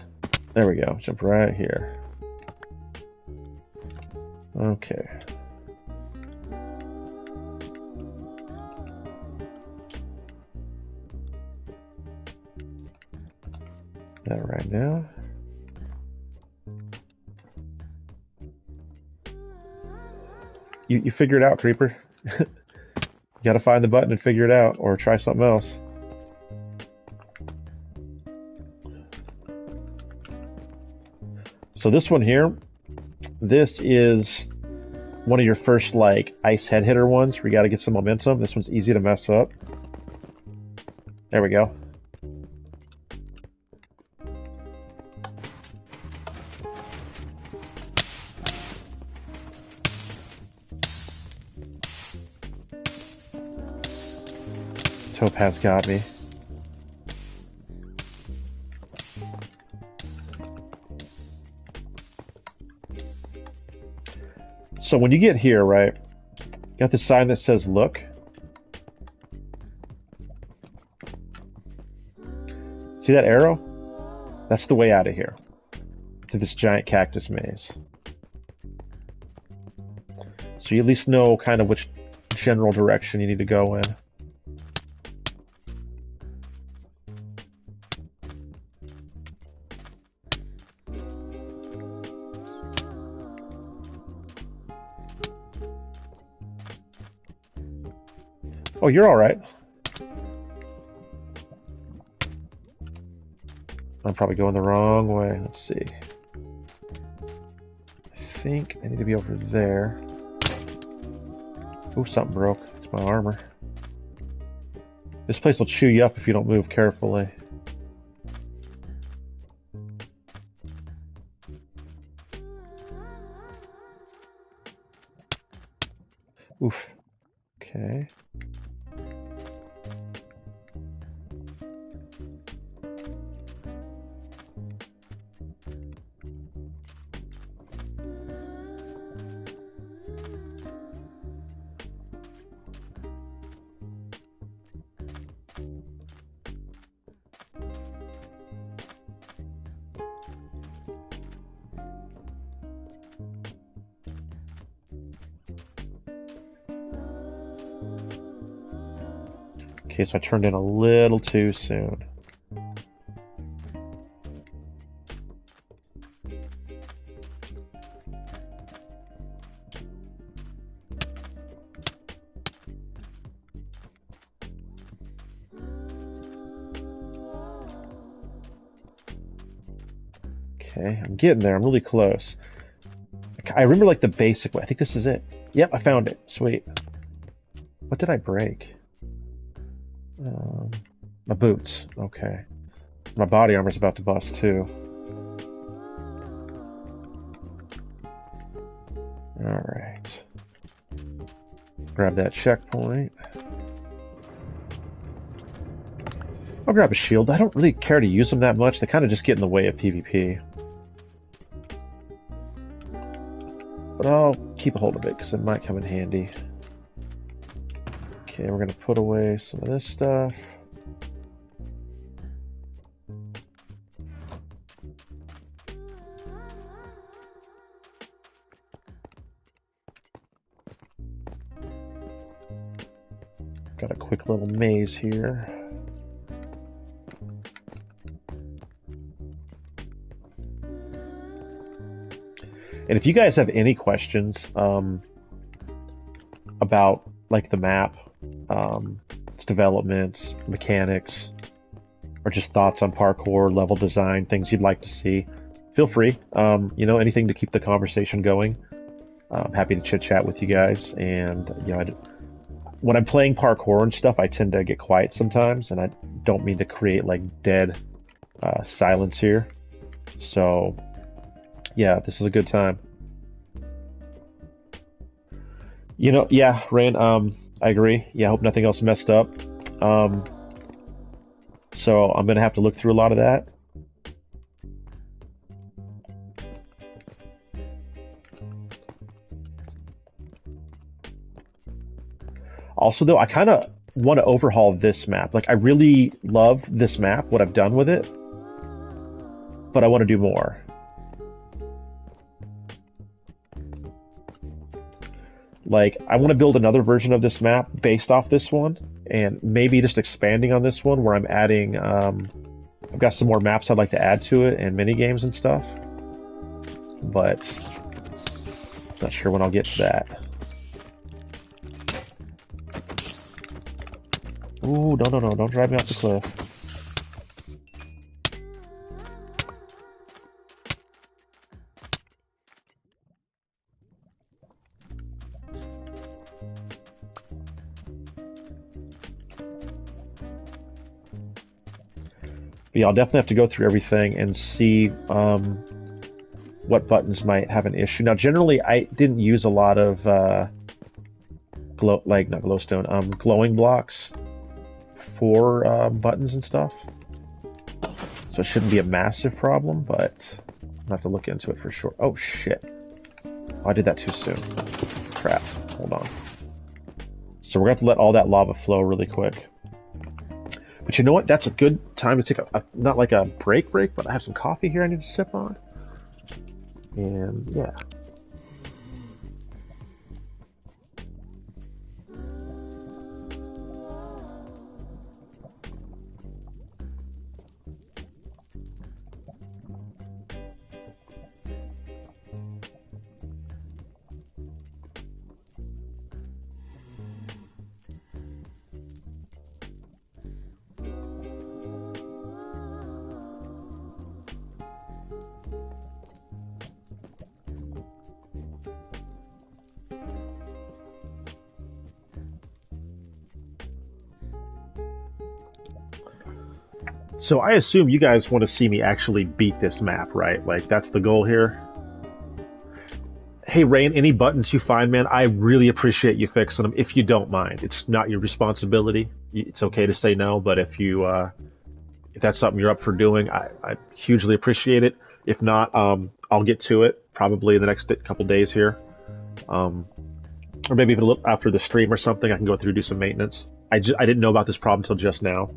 there we go. Jump right here. Okay. That right now. You figure it out, Creeper. You gotta find the button and figure it out, or try something else. So this one here, this is one of your first like ice head hitter ones where you gotta get some momentum. This one's easy to mess up. There we go. Topaz got me. So when you get here, right, you got the sign that says look. See that arrow? That's the way out of here, to this giant cactus maze. So you at least know kind of which general direction you need to go in. Oh, you're all right. I'm probably going the wrong way. Let's see. I think I need to be over there. Ooh, something broke. It's my armor. This place will chew you up if you don't move carefully. Oof. Okay. Okay, so I turned in a little too soon. Okay, I'm getting there. I'm really close. I remember like the basic way. I think this is it. Yep, I found it. Sweet. What did I break? My boots. Okay. My body armor's about to bust too. Alright. Grab that checkpoint. I'll grab a shield. I don't really care to use them that much. They kind of just get in the way of PvP. But I'll keep a hold of it because it might come in handy. Okay, we're going to put away some of this stuff. Got a quick little maze here. And if you guys have any questions about like the map, its development, mechanics, or just thoughts on parkour, level design, things you'd like to see, feel free. You know, anything to keep the conversation going. I'm happy to chit chat with you guys. And you know, when I'm playing parkour and stuff, I tend to get quiet sometimes, and I don't mean to create like dead silence here. So yeah, this is a good time. You know, yeah, Rain, I agree. Yeah, I hope nothing else messed up. So I'm going to have to look through a lot of that. Also, though, I kind of want to overhaul this map. Like, I really love this map, what I've done with it, but I want to do more. Like, I want to build another version of this map based off this one, and maybe just expanding on this one where I'm adding, I've got some more maps I'd like to add to it and mini games and stuff, but not sure when I'll get to that. Ooh, no, no, no, don't drive me off the cliff. But yeah, I'll definitely have to go through everything and see what buttons might have an issue. Now, generally, I didn't use a lot of not glowstone, glowing blocks for buttons and stuff. So it shouldn't be a massive problem, but I'll have to look into it for sure. Oh, shit. Oh, I did that too soon. Crap. Hold on. So we're going to have to let all that lava flow really quick. But you know what? That's a good time to take not like a break, but I have some coffee here I need to sip on. And yeah. So I assume you guys want to see me actually beat this map, right? Like, that's the goal here. Hey, Rain, any buttons you find, man, I really appreciate you fixing them, if you don't mind. It's not your responsibility. It's okay to say no, but if that's something you're up for doing, I hugely appreciate it. If not, I'll get to it probably in the next couple days here. Or maybe even a little after the stream or something, I can go through and do some maintenance. I didn't know about this problem until just now.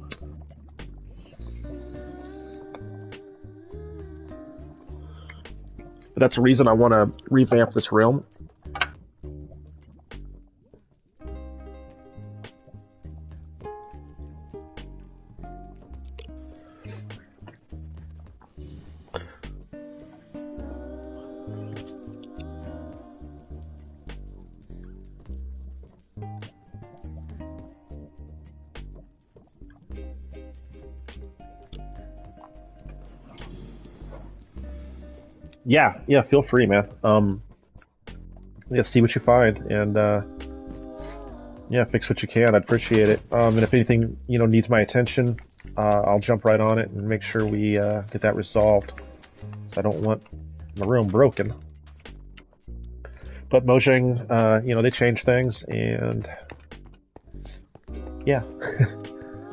But that's the reason I want to revamp this realm. Yeah, feel free, man. Yeah, see what you find, and yeah, fix what you can. I'd appreciate it. And if anything, needs my attention, I'll jump right on it and make sure we get that resolved. So I don't want my room broken. But Mojang, they change things, and yeah,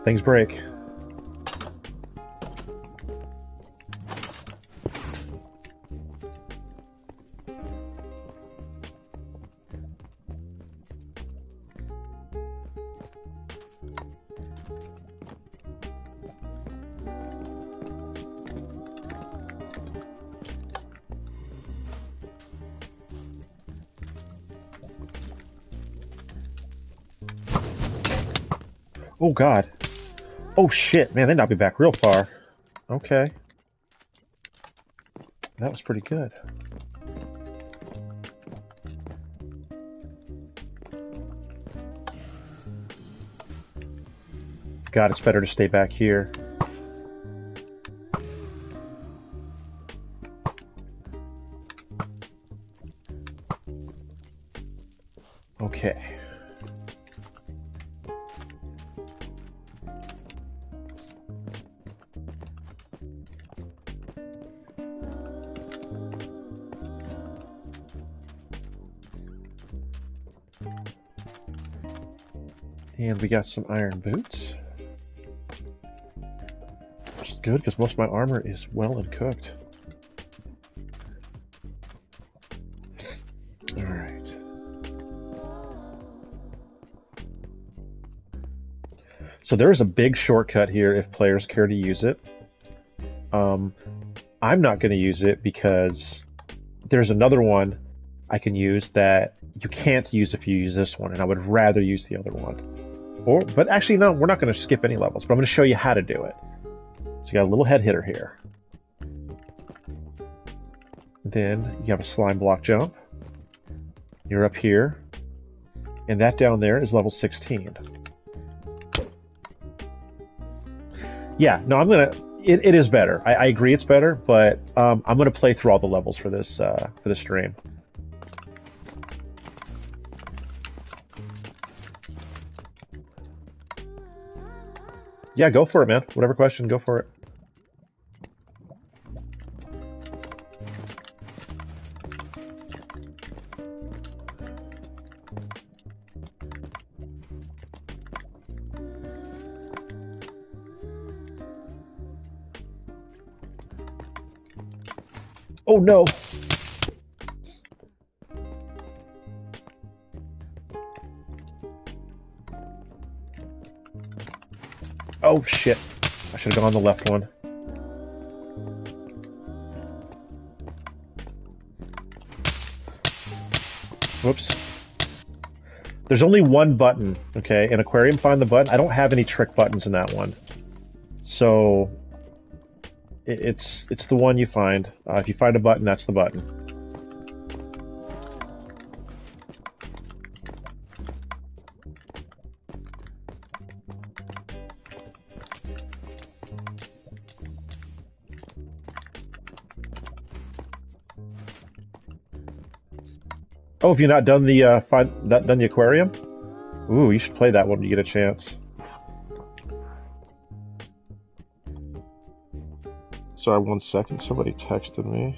things break. Oh god. Oh shit, man, they knocked me back real far. Okay. That was pretty good. God, it's better to stay back here. Okay. And we got some iron boots. Which is good, because most of my armor is well and cooked. Alright. So there is a big shortcut here if players care to use it. I'm not going to use it because there's another one I can use that you can't use if you use this one, and I would rather use the other one. But actually, no, we're not going to skip any levels, but I'm going to show you how to do it. So you got a little head hitter here. Then you have a slime block jump. You're up here. And that down there is level 16. Yeah, no, I'm gonna. It is better. I agree it's better, but I'm gonna play through all the levels for this stream. Yeah, go for it, man. Whatever question, go for it. Oh no! Oh shit! I should have gone the left one. Whoops. There's only one button, okay? In Aquarium, find the button. I don't have any trick buttons in that one. So, it's the one you find. If you find a button, that's the button. Oh, have you not done the done the aquarium? Ooh, you should play that one when you get a chance. Sorry, 1 second. Somebody texted me.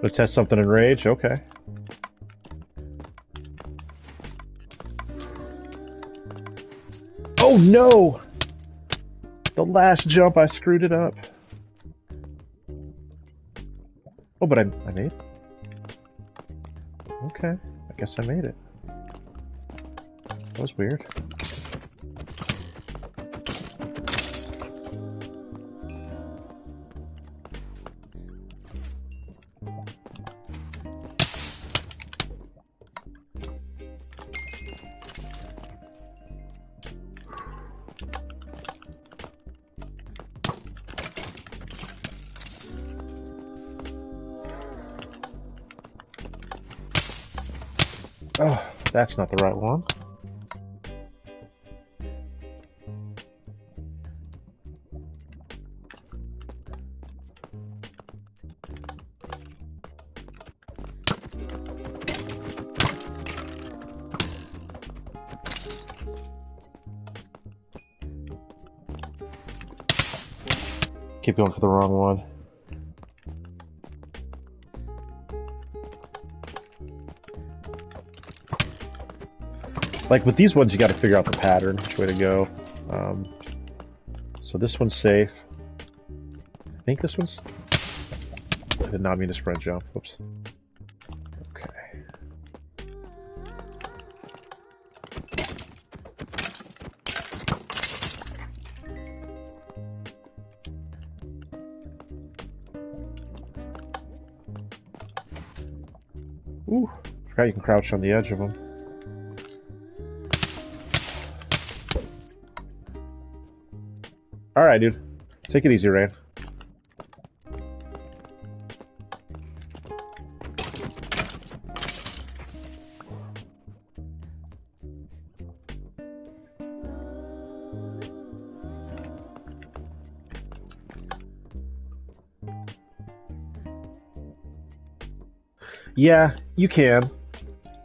Let's test something in Rage. Okay. Oh no! The last jump, I screwed it up. Oh, but I made it. Okay, I guess I made it. That was weird. Oh, that's not the right one. Keep going for the wrong one. Like with these ones, you got to figure out the pattern, which way to go. So this one's safe. I think this one's... I did not mean to sprint jump. Whoops. Okay. Ooh, forgot you can crouch on the edge of them. Alright, dude. Take it easy, Rain. Yeah, you can.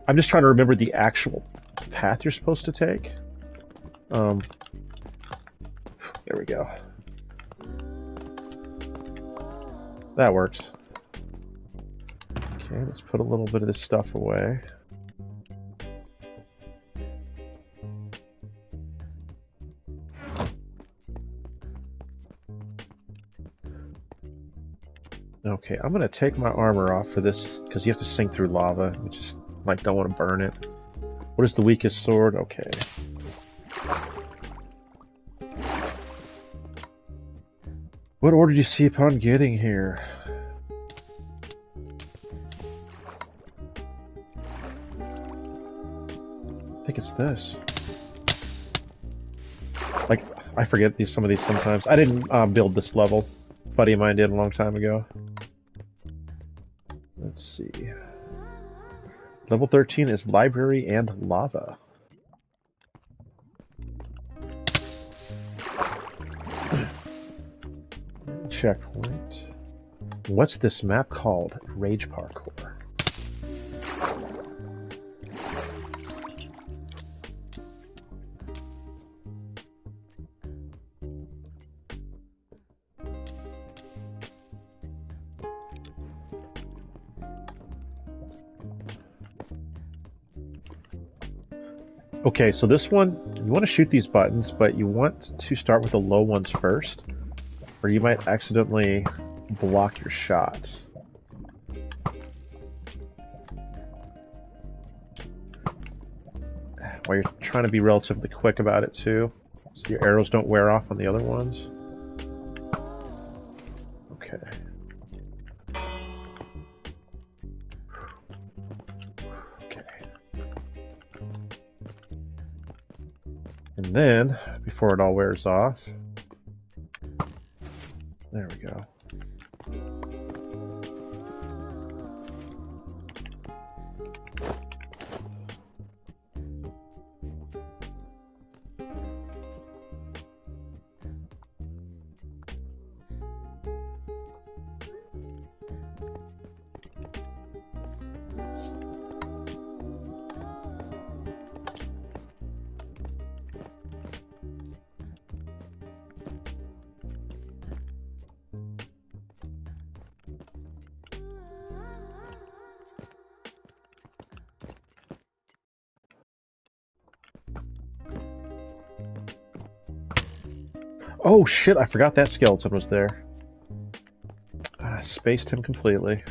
I'm just trying to remember the actual path you're supposed to take. There we go. That works. Okay, let's put a little bit of this stuff away. Okay, I'm gonna take my armor off for this, because you have to sink through lava. You just, like, don't want to burn it. What is the weakest sword? Okay. What order do you see upon getting here? I think it's this. Like, I forget some of these sometimes. I didn't build this level. A buddy of mine did a long time ago. Let's see. Level 13 is library and lava. Checkpoint. What's this map called? Rage Parkour. Okay, so this one, you want to shoot these buttons, but you want to start with the low ones first, or you might accidentally block your shot. While you're trying to be relatively quick about it too, so your arrows don't wear off on the other ones. Okay. And then, before it all wears off, there we go. Oh shit, I forgot that skeleton was there. I spaced him completely.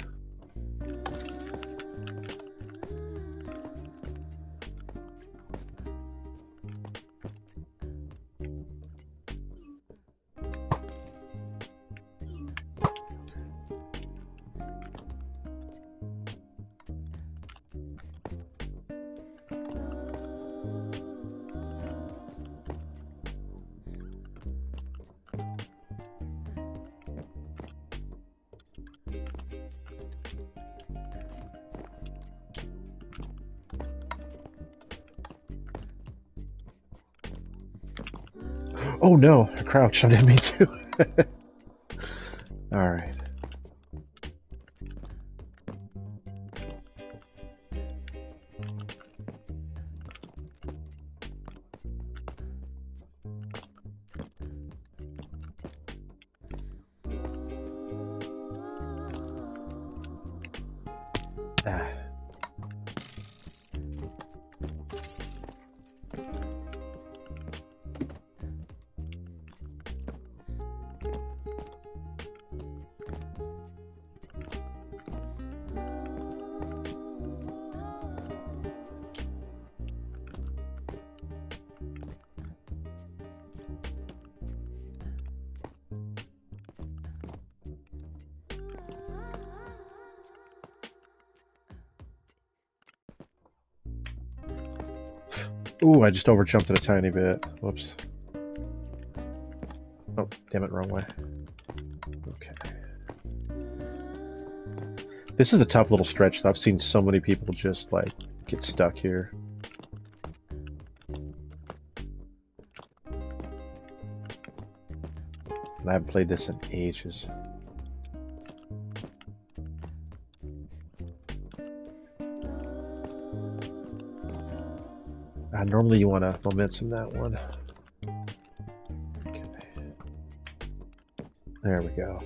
Oh no, I crouched. I didn't mean to. Alright. Ah. Ooh, I just overjumped it a tiny bit. Whoops. Oh, damn it, wrong way. Okay. This is a tough little stretch, though. I've seen so many people just, like, get stuck here. And I haven't played this in ages. Normally you want to momentum that one. Okay. There we go.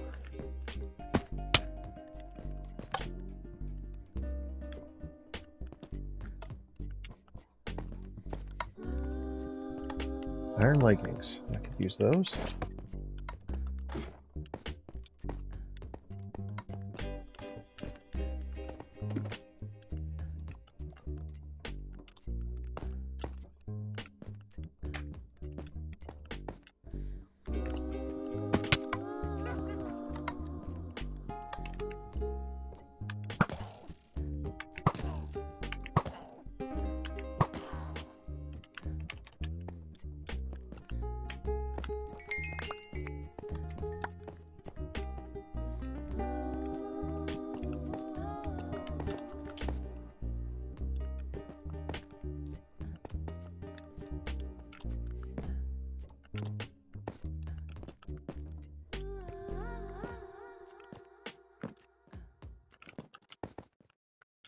Iron leggings. I could use those.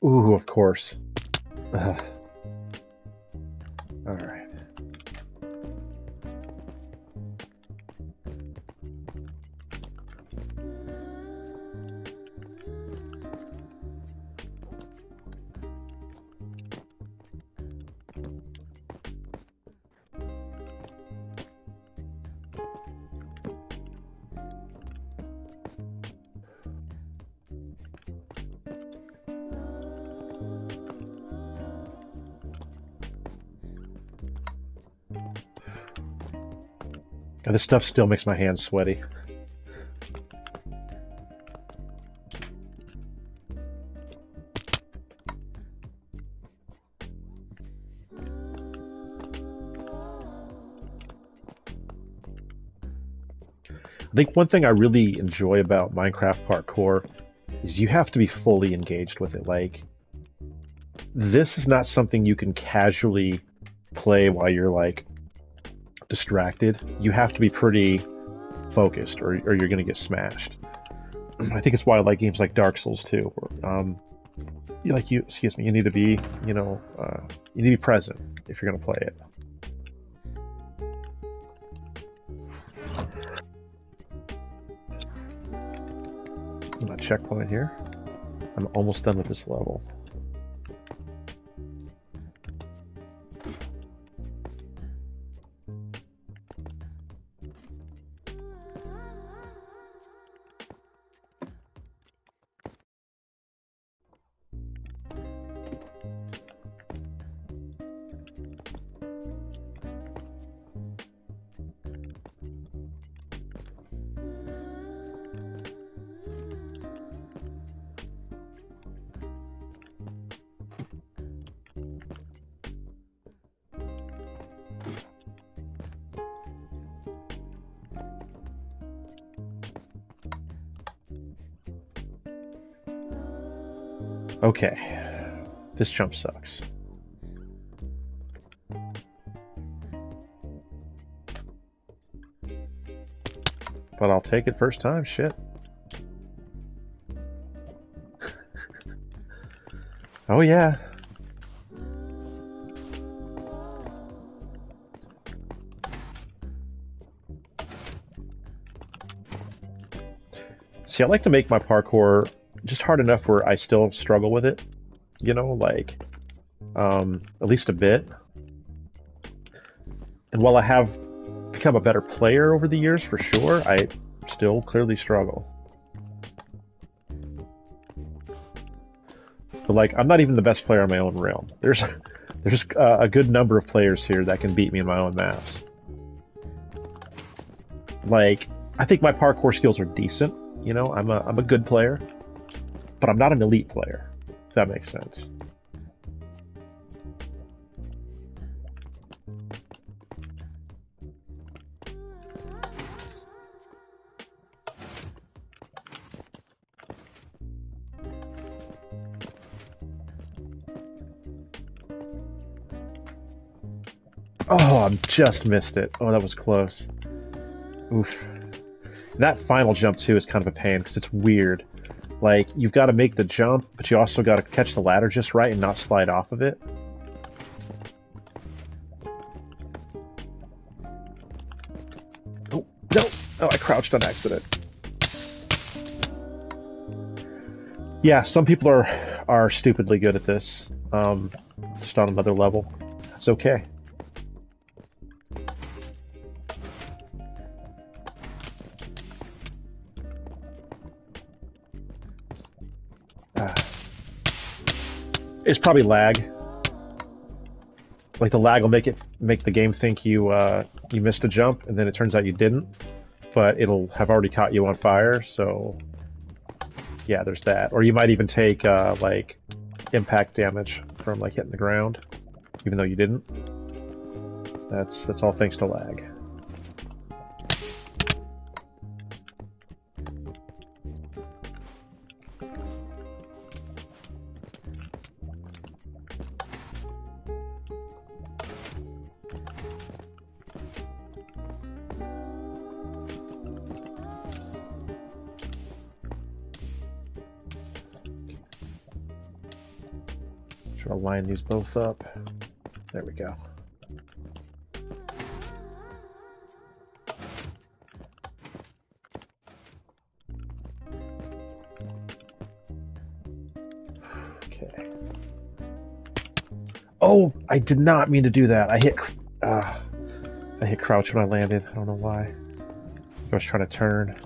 Ooh, of course. Ugh. All right. And this stuff still makes my hands sweaty. I think one thing I really enjoy about Minecraft parkour is you have to be fully engaged with it. Like, this is not something you can casually play while you're like distracted. You have to be pretty focused, or you're gonna get smashed. I think it's why I like games like Dark Souls too. Excuse me, you need to be, you need to be present if you're gonna play it. I'm gonna checkpoint here. I'm almost done with this level. Okay, this jump sucks. But I'll take it first time, shit. Oh yeah. See, I like to make my parkour just hard enough where I still struggle with it. At least a bit. And while I have become a better player over the years, for sure, I still clearly struggle. But like, I'm not even the best player in my own realm. There's a good number of players here that can beat me in my own maps. Like, I think my parkour skills are decent. I'm a good player, but I'm not an elite player. If that makes sense. Oh, I just missed it. Oh, that was close. Oof. That final jump too is kind of a pain because it's weird. Like, you've got to make the jump, but you also got to catch the ladder just right and not slide off of it. Oh, no! Oh, I crouched on accident. Yeah, some people are stupidly good at this. Just on another level. That's okay. Ah. It's probably lag. Like, the lag will make the game think you missed a jump, and then it turns out you didn't. But it'll have already caught you on fire, so yeah, there's that. Or you might even take like impact damage from like hitting the ground, even though you didn't. That's all thanks to lag. Try to line these both up. There we go. Okay. Oh, I did not mean to do that. I hit crouch when I landed. I don't know why. I was trying to turn.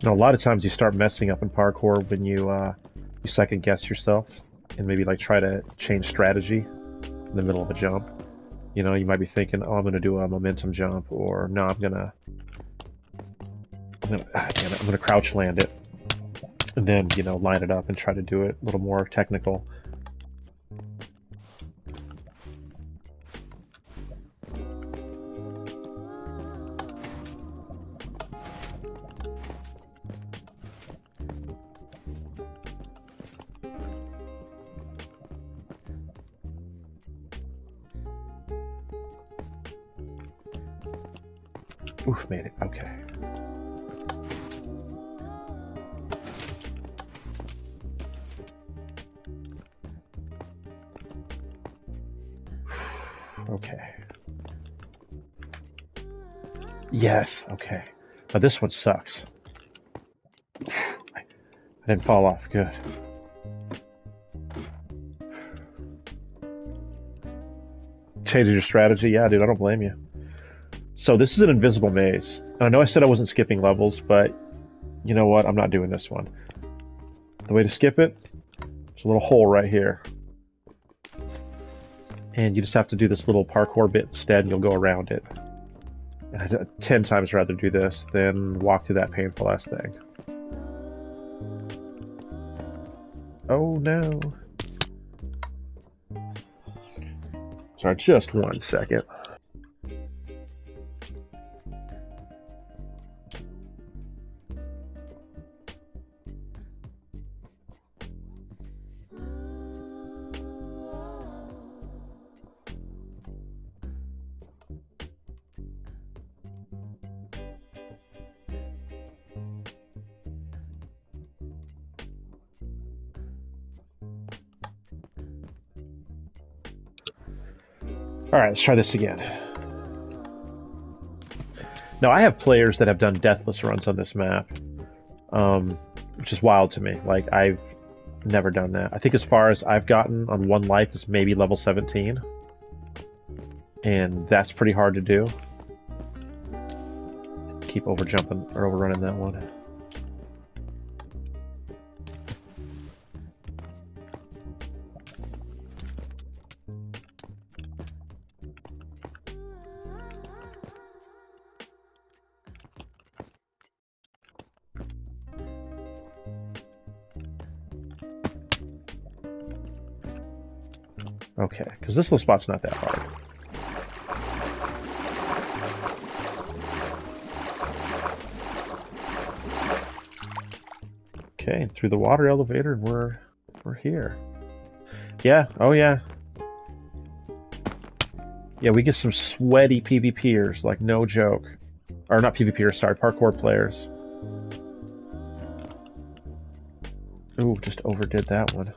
You know, a lot of times you start messing up in parkour when you second guess yourself and maybe like try to change strategy in the middle of a jump. You know, you might be thinking, "Oh, I'm going to do a momentum jump," or "No, I'm gonna crouch land it," and then line it up and try to do it a little more technical. Oof, made it. Okay. Okay. Yes, okay. Now this one sucks. I didn't fall off. Good. Changing your strategy? Yeah, dude, I don't blame you. So this is an invisible maze. And I know I said I wasn't skipping levels, but you know what? I'm not doing this one. The way to skip it, there's a little hole right here. And you just have to do this little parkour bit instead, and you'll go around it. And I'd 10 times rather do this than walk through that painful ass thing. Oh no. Sorry, just 1 second. Alright, let's try this again. Now, I have players that have done deathless runs on this map, which is wild to me. Like, I've never done that. I think as far as I've gotten on one life is maybe level 17. And that's pretty hard to do. Keep over-jumping or overrunning that one. Okay, because this little spot's not that hard. Okay, through the water elevator, and we're here. Yeah, oh yeah. Yeah, we get some sweaty PvPers, like no joke. Or not PvPers, sorry, parkour players. Ooh, just overdid that one.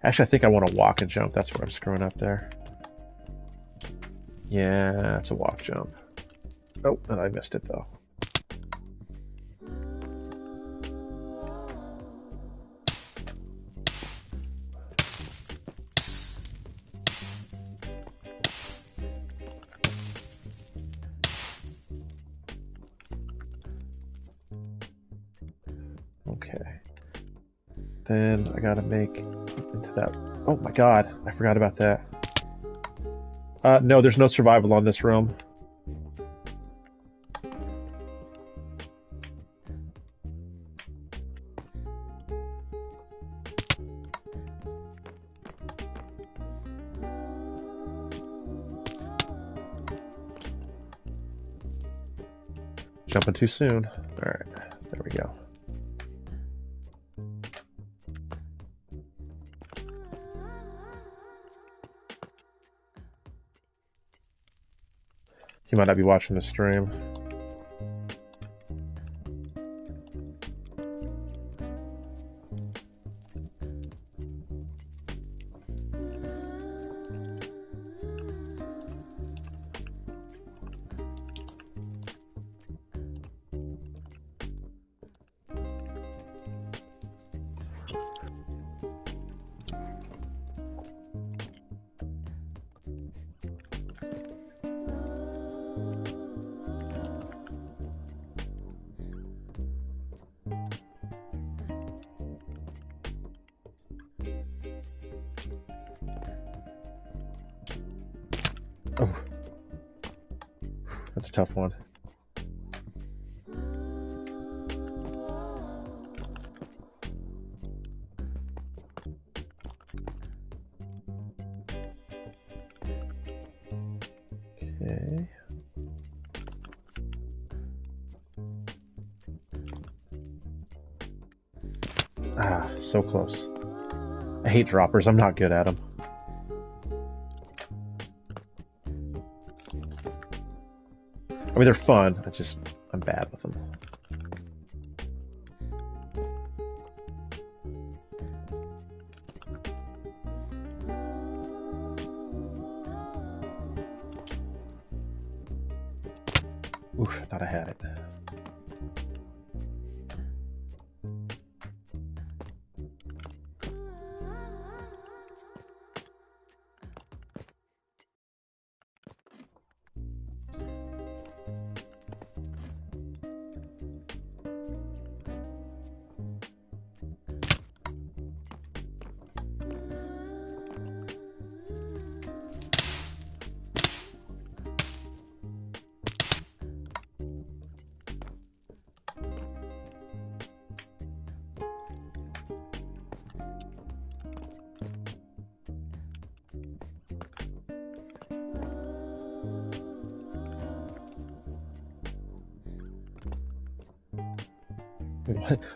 Actually, I think I want to walk and jump. That's where I'm screwing up there. Yeah, it's a walk jump. Oh, and I missed it though. Okay. Then I gotta make into that. Oh my god, I forgot about that. No, there's no survival on this room. Jumping too soon. Alright, there we go. He might not be watching the stream. Oh, that's a tough one. Okay. Ah, so close. I hate droppers. I'm not good at them. I mean, they're fun. I'm bad with them. Oof, I thought I had it.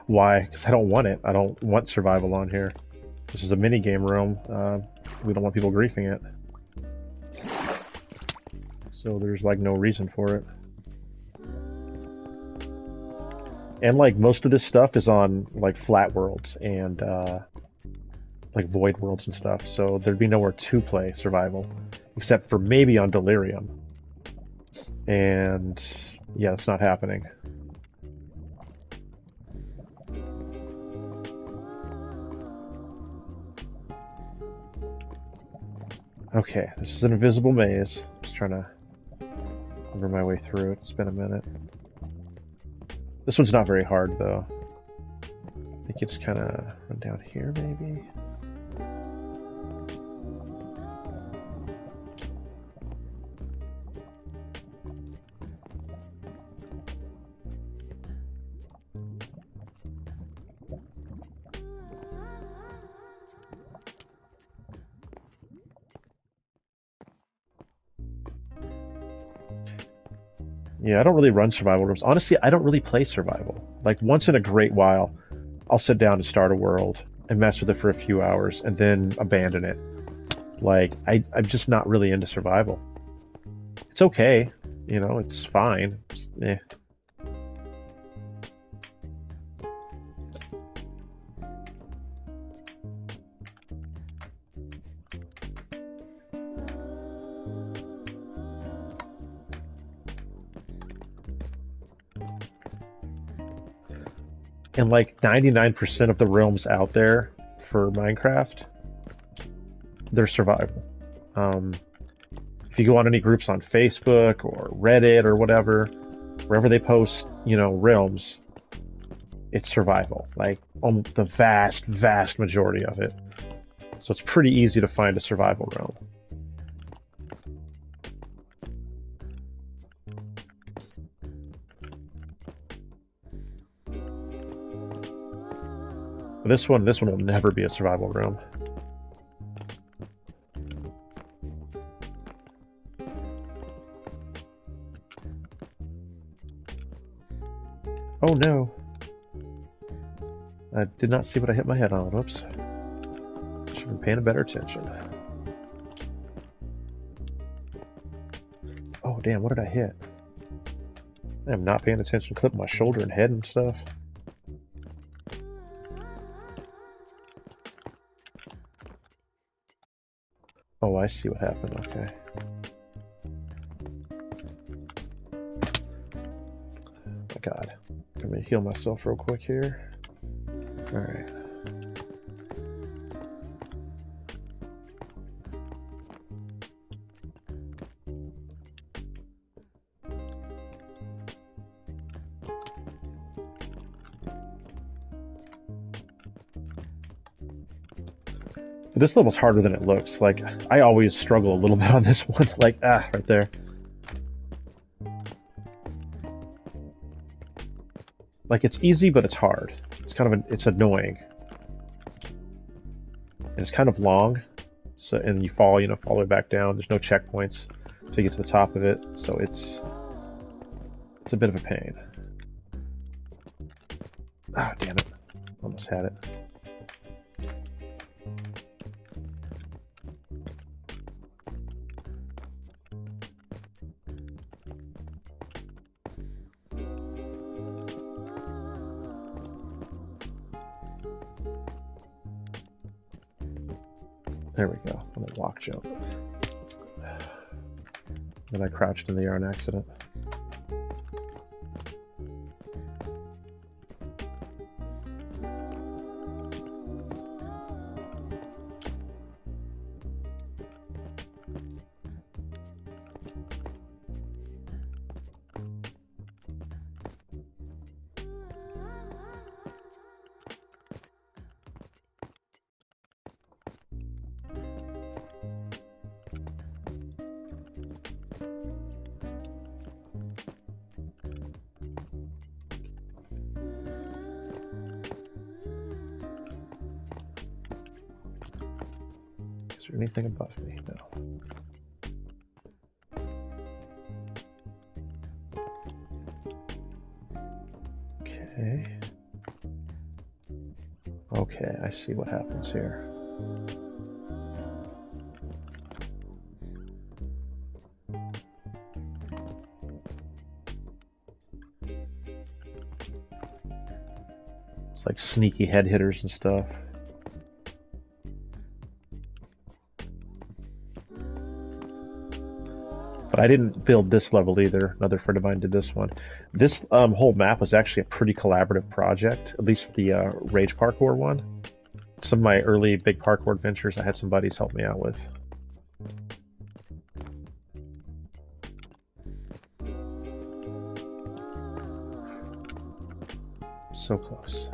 Why? Because I don't want it. I don't want survival on here. This is a mini game room. We don't want people griefing it. So there's like no reason for it. And like most of this stuff is on like flat worlds and like void worlds and stuff. So there'd be nowhere to play survival, except for maybe on Delirium. And yeah, it's not happening. Okay, this is an invisible maze. Just trying to remember my way through it. It's been a minute. This one's not very hard, though. I think you just kind of run down here, maybe? Yeah, I don't really run survival rooms. Honestly, I don't really play survival. Like, once in a great while, I'll sit down and start a world and mess with it for a few hours and then abandon it. Like, I'm just not really into survival. It's okay, you know, it's fine. Just, eh. And like 99% of the realms out there for Minecraft, they're survival. If you go on any groups on Facebook or Reddit or whatever, wherever they post, you know, realms, it's survival. Like the vast, vast majority of it. So it's pretty easy to find a survival realm. But this one will never be a survival room. Oh no! I did not see what I hit my head on. Whoops. Should have been paying better attention. Oh damn, what did I hit? I am not paying attention, clipping my shoulder and head and stuff. Oh, I see what happened, okay. Oh God. Let me heal myself real quick here. Alright. This level's harder than it looks. Like, I always struggle a little bit on this one. Like, right there. Like, it's easy, but it's hard. It's kind of, it's annoying. And it's kind of long. So, and you fall, you know, fall all the way back down. There's no checkpoints to get to the top of it. So it's a bit of a pain. Ah, damn it. Almost had it. There we go. I'm gonna walk jump. Then I crouched in the air on accident. Is there anything above me? No. Okay. Okay, I see what happens here. It's like sneaky head hitters and stuff. But I didn't build this level either. Another friend of mine did this one. This whole map was actually a pretty collaborative project, at least the Rage Parkour one. Some of my early big parkour adventures I had some buddies help me out with. So close.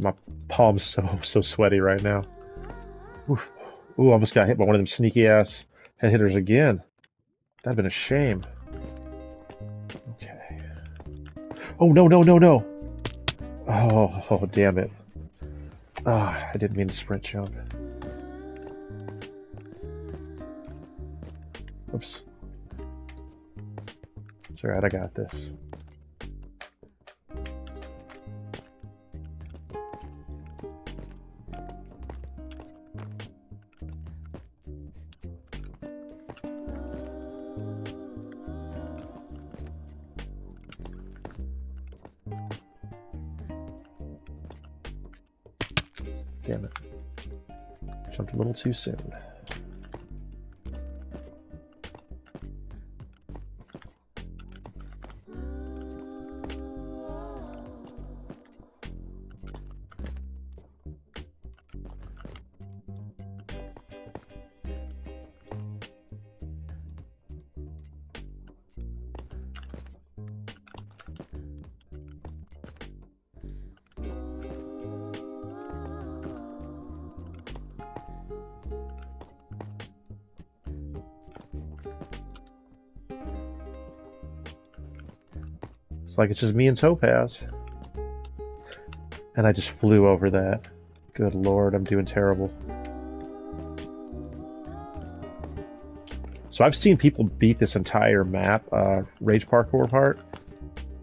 My palm's so sweaty right now. Oof. Ooh, almost got hit by one of them sneaky ass head hitters again. That'd been a shame. Okay. Oh no no no no! Oh damn it! Ah, I didn't mean to sprint jump. Oops. It's alright, I got this. Damn it. Jumped a little too soon. like it's just me and Topaz. And I just flew over that. Good lord, I'm doing terrible. So I've seen people beat this entire map, Rage Parkour part,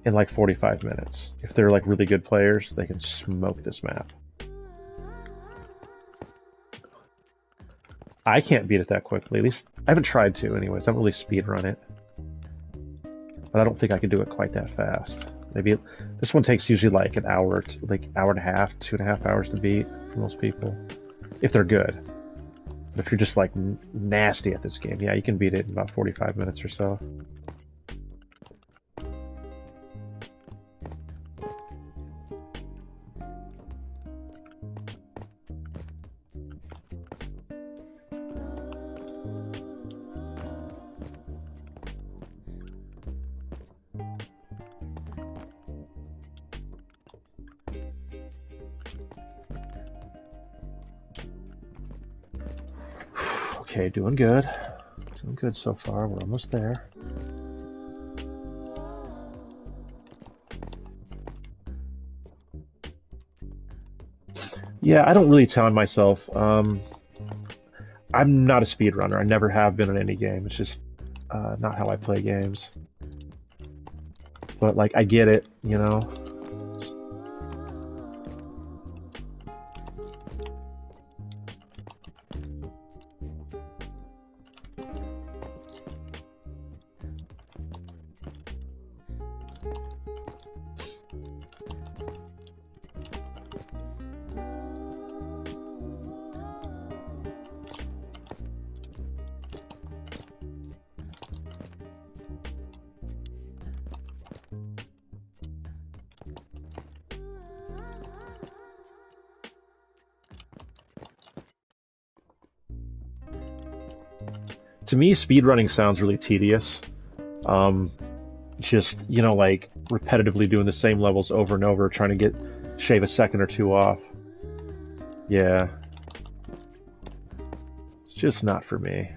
in like 45 minutes. If they're like really good players, they can smoke this map. I can't beat it that quickly. At least I haven't tried to anyways. I haven't really speedrun it. But I don't think I can do it quite that fast. Maybe this one takes usually like an hour, like hour and a half, 2.5 hours to beat for most people. If they're good. But if you're just like nasty at this game, yeah, you can beat it in about 45 minutes or so. Okay, doing good. Doing good so far. We're almost there. Yeah, I don't really time myself. I'm not a speedrunner. I never have been in any game. It's just not how I play games. But, like, I get it, you know? To me, speedrunning sounds really tedious. Just, you know, like, repetitively doing the same levels over and over, trying to shave a second or two off. Yeah. It's just not for me.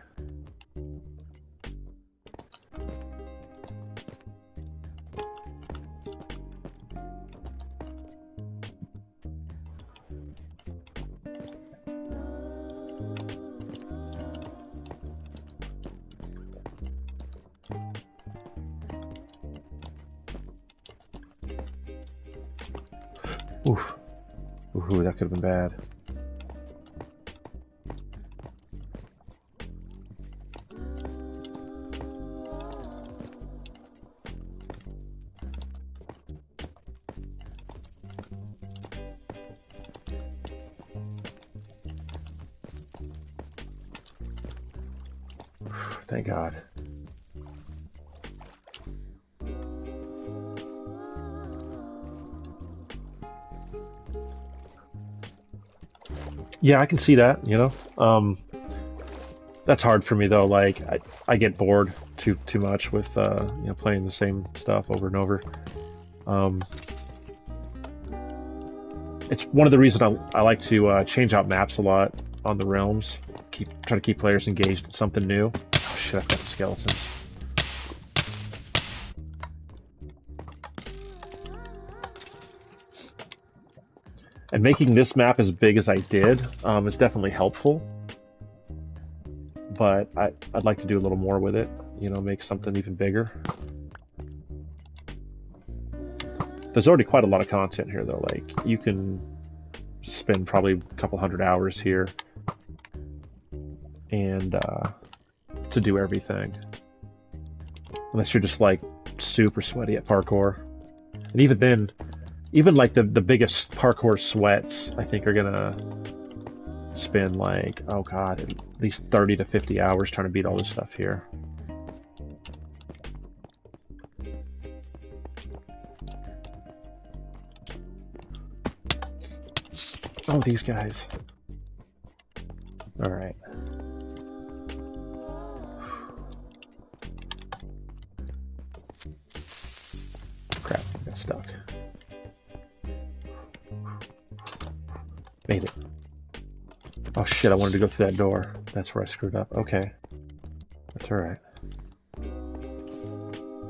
Oof. Ooh, that could have been bad. Thank God. Yeah, I can see that, you know. That's hard for me though. Like I get bored too much with you know, playing the same stuff over and over. It's one of the reasons I like to change out maps a lot on the realms. Try to keep players engaged in something new. Oh shit, I've got a skeleton. And making this map as big as I did is definitely helpful. But I'd like to do a little more with it. You know, make something even bigger. There's already quite a lot of content here, though. Like, you can spend probably a couple 100 hours here and to do everything. Unless you're just, like, super sweaty at parkour. And even then, even like the biggest parkour sweats, I think, are gonna spend like, oh god, at least 30 to 50 hours trying to beat all this stuff here. Oh, these guys. Alright. Crap, I got stuck. Made it. Oh shit, I wanted to go through that door. That's where I screwed up. Okay. That's alright.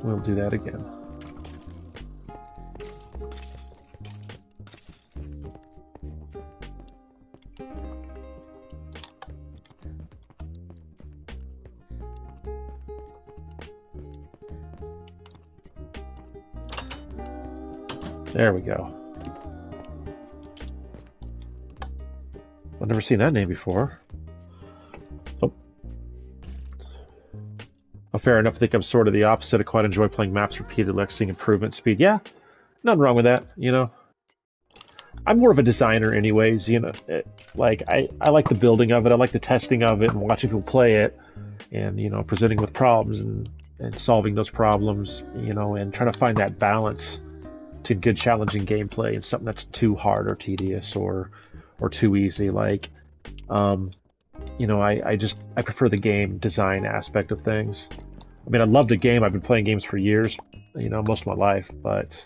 We'll do that again. There we go. I've never seen that name before. Oh. Oh, fair enough. I think I'm sort of the opposite. I quite enjoy playing maps repeatedly, like seeing improvement speed. Yeah, nothing wrong with that, you know. I'm more of a designer anyways, you know. Like, I like the building of it. I like the testing of it and watching people play it and, you know, presenting with problems and solving those problems, you know, and trying to find that balance to good challenging gameplay and something that's too hard or tedious or too easy. Like, you know, I prefer the game design aspect of things. I mean, I love the game. I've been playing games for years, you know, most of my life, but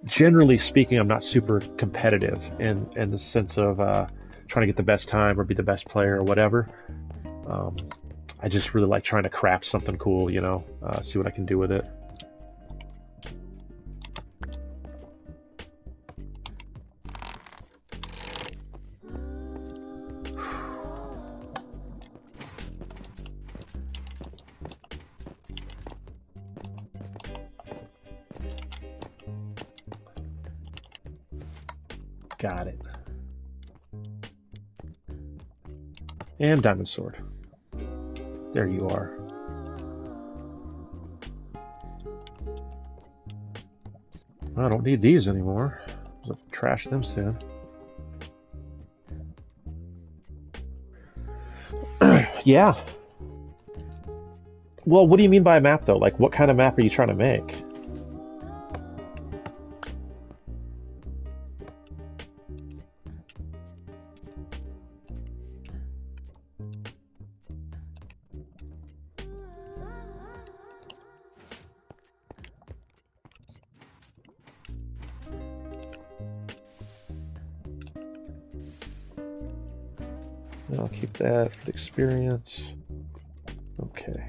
generally speaking, I'm not super competitive in the sense of trying to get the best time or be the best player or whatever. I just really like trying to craft something cool, you know, see what I can do with it. Got it. And diamond sword. There you are. I don't need these anymore. I'll trash them soon. Yeah. Well, what do you mean by a map, though? Like, what kind of map are you trying to make? I'll keep that for the experience. Okay.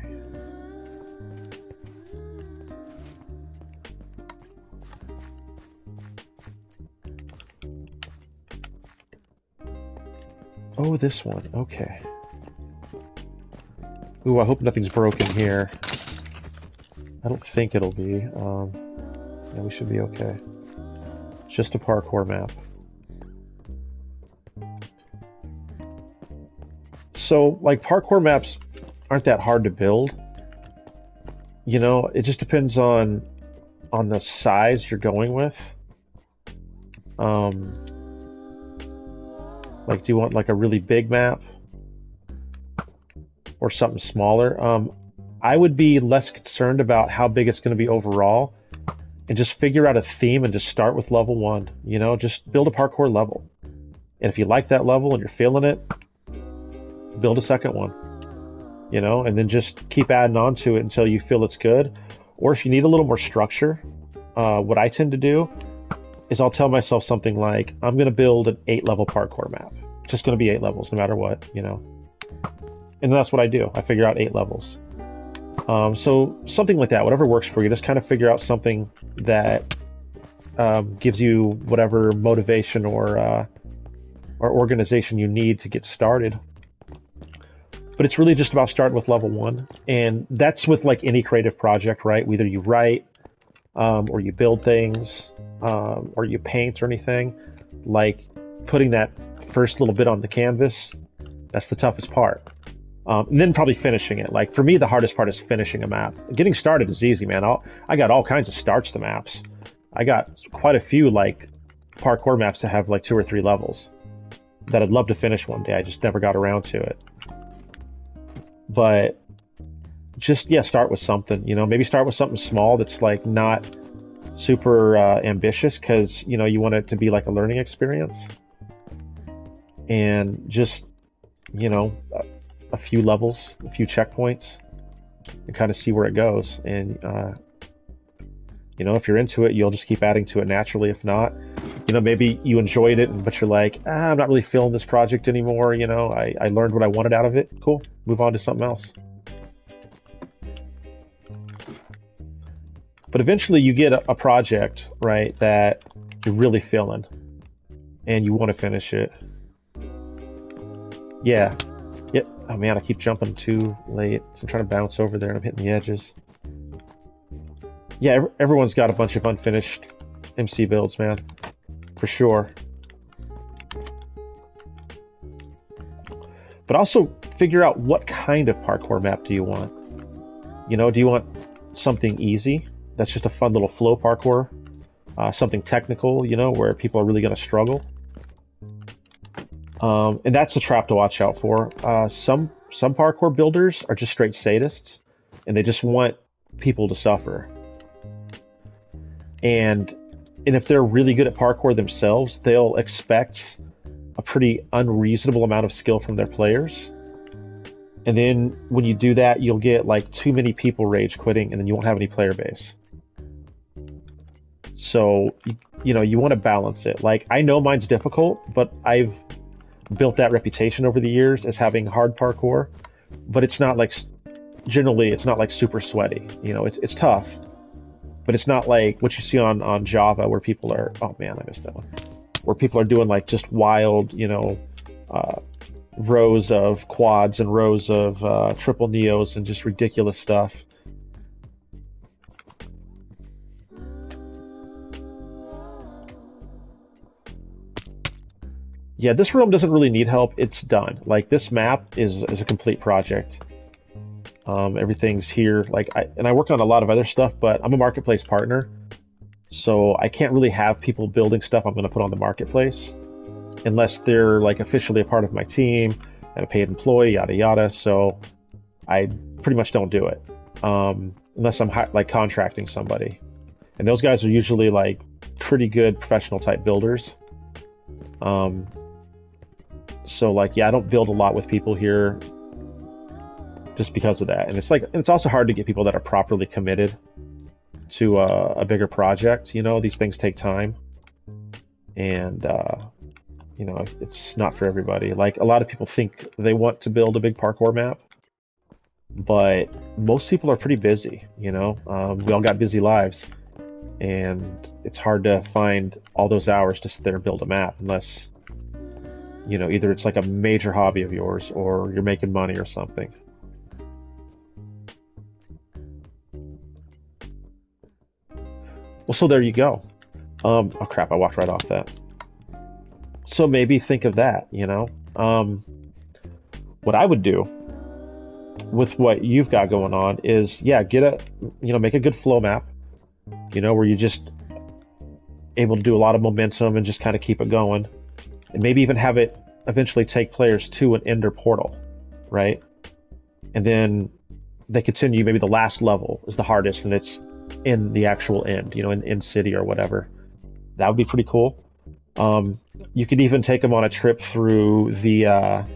Oh, this one. Okay. Ooh, I hope nothing's broken here. I don't think it'll be. Yeah, we should be okay. It's just a parkour map. So, like, parkour maps aren't that hard to build. You know, it just depends on the size you're going with. Like, do you want like a really big map or something smaller? I would be less concerned about how big it's going to be overall and just figure out a theme and just start with level 1. You know, just build a parkour level. And if you like that level and you're feeling it, build a second one. You know, and then just keep adding on to it until you feel it's good. Or if you need a little more structure, what I tend to do is I'll tell myself something like, I'm going to build an 8-level parkour map. It's just going to be 8 levels no matter what, you know. And that's what I do. I figure out 8 levels. So something like that, whatever works for you, just kind of figure out something that gives you whatever motivation or organization you need to get started. But it's really just about starting with level 1. And that's with like any creative project, right? Whether you write, or you build things, or you paint or anything. Like putting that first little bit on the canvas, that's the toughest part. And then probably finishing it. Like for me, the hardest part is finishing a map. Getting started is easy, man. I got all kinds of starts to maps. I got quite a few like parkour maps that have like 2 or 3 levels that I'd love to finish one day. I just never got around to it. But just, yeah, start with something, you know, maybe start with something small that's like not super ambitious, because, you know, you want it to be like a learning experience. And just, you know, a few levels, a few checkpoints, and kind of see where it goes. And, you know, if you're into it, you'll just keep adding to it naturally. If not, you know, maybe you enjoyed it, but you're like, I'm not really feeling this project anymore. You know, I learned what I wanted out of it. Cool. Move on to something else. But eventually you get a project, right, that you're really feeling and you want to finish it. Yeah. Yep. Oh man, I keep jumping too late. So I'm trying to bounce over there and I'm hitting the edges. Yeah, everyone's got a bunch of unfinished MC builds, man. For sure. But also figure out what kind of parkour map do you want. You know, do you want something easy that's just a fun little flow parkour? Something technical, you know, where people are really going to struggle? And that's a trap to watch out for. Some parkour builders are just straight sadists, and they just want people to suffer. And if they're really good at parkour themselves, they'll expect a pretty unreasonable amount of skill from their players. And then when you do that, you'll get like too many people rage quitting, and then you won't have any player base. So, you know, you want to balance it. Like, I know mine's difficult, but I've built that reputation over the years as having hard parkour. But it's not like, generally, it's not like super sweaty. You know, it's tough. But it's not like what you see on Java where people are, oh man, I missed that one. Where people are doing like just wild, you know, rows of quads and rows of triple neos and just ridiculous stuff. Yeah, this room doesn't really need help. It's done. Like, this map is a complete project. Everything's here. Like, I work on a lot of other stuff, but I'm a marketplace partner, so I can't really have people building stuff I'm going to put on the marketplace unless they're like officially a part of my team and a paid employee, yada yada. So I pretty much don't do it unless I'm like contracting somebody, and those guys are usually like pretty good professional type builders. So like, yeah, I don't build a lot with people here just because of that. And it's also hard to get people that are properly committed to a bigger project. You know, these things take time, and you know, it's not for everybody. Like, a lot of people think they want to build a big parkour map, but most people are pretty busy. You know, we all got busy lives, and it's hard to find all those hours to sit there and build a map unless, you know, either it's like a major hobby of yours or you're making money or something. Well, so there you go. Oh crap, I walked right off that. So maybe think of that, you know. What I would do with what you've got going on is, yeah, make a good flow map, you know, where you're just able to do a lot of momentum and just kind of keep it going. And maybe even have it eventually take players to an ender portal, right? And then they continue, maybe the last level is the hardest, and it's in the actual end, you know, in city or whatever. That would be pretty cool. You could even take them on a trip through the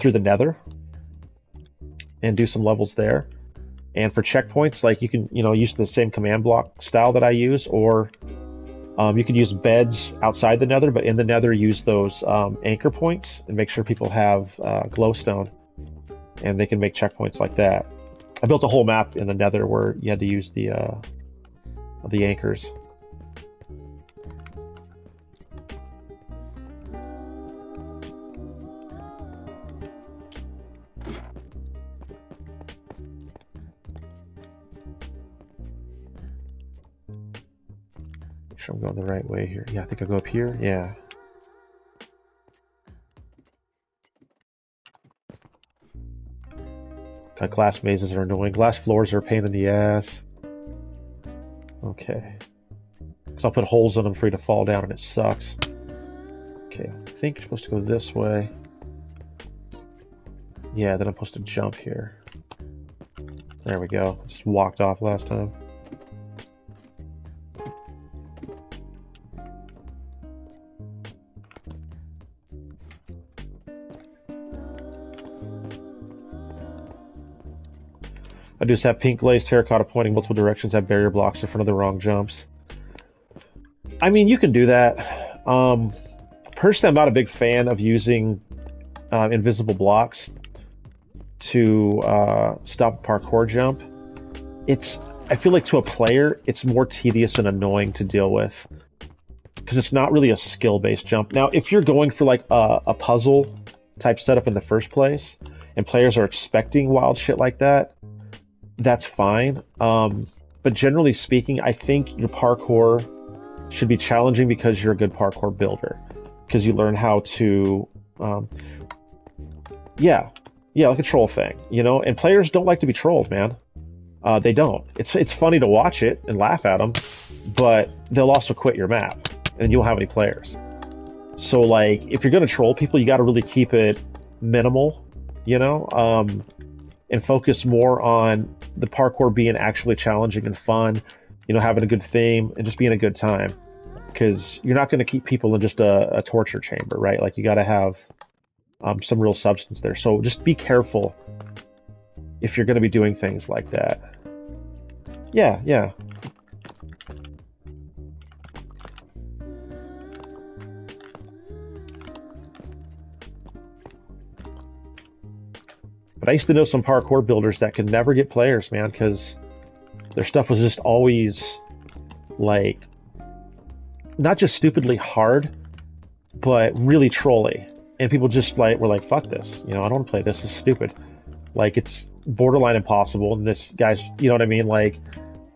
Nether and do some levels there. And for checkpoints, like, you can, you know, use the same command block style that I use, or you could use beds outside the Nether, but in the Nether use those anchor points and make sure people have glowstone, and they can make checkpoints like that. I built a whole map in the Nether where you had to use the anchors. Make sure I'm going the right way here. Yeah, I think I'll go up here. Yeah. God, glass mazes are annoying. Glass floors are a pain in the ass. Okay. Because I'll put holes in them for you to fall down, and it sucks. Okay, I think you're supposed to go this way. Yeah, then I'm supposed to jump here. There we go. Just walked off last time. I just have pink glazed terracotta pointing multiple directions, have barrier blocks in front of the wrong jumps. I mean, you can do that. Personally, I'm not a big fan of using invisible blocks to stop a parkour jump. It's I feel like to a player, it's more tedious and annoying to deal with because it's not really a skill-based jump. Now, if you're going for like a puzzle type setup in the first place, and players are expecting wild shit like that, that's fine. But generally speaking, I think your parkour should be challenging because you're a good parkour builder, because you learn how to, yeah, like a troll thing, you know. And players don't like to be trolled, man. They don't. It's funny to watch it and laugh at them, but they'll also quit your map, and you won't have any players. So, like, if you're gonna troll people, you got to really keep it minimal, you know, and focus more on the parkour being actually challenging and fun, you know, having a good theme and just being a good time. Because you're not going to keep people in just a torture chamber, right? Like, you got to have some real substance there. So just be careful if you're going to be doing things like that. Yeah, yeah. But I used to know some parkour builders that could never get players, man, because their stuff was just always, like, not just stupidly hard, but really trolly. And people just, like, were like, fuck this. You know, I don't want to play this. This is stupid. Like, it's borderline impossible. And this guy's, you know what I mean? Like,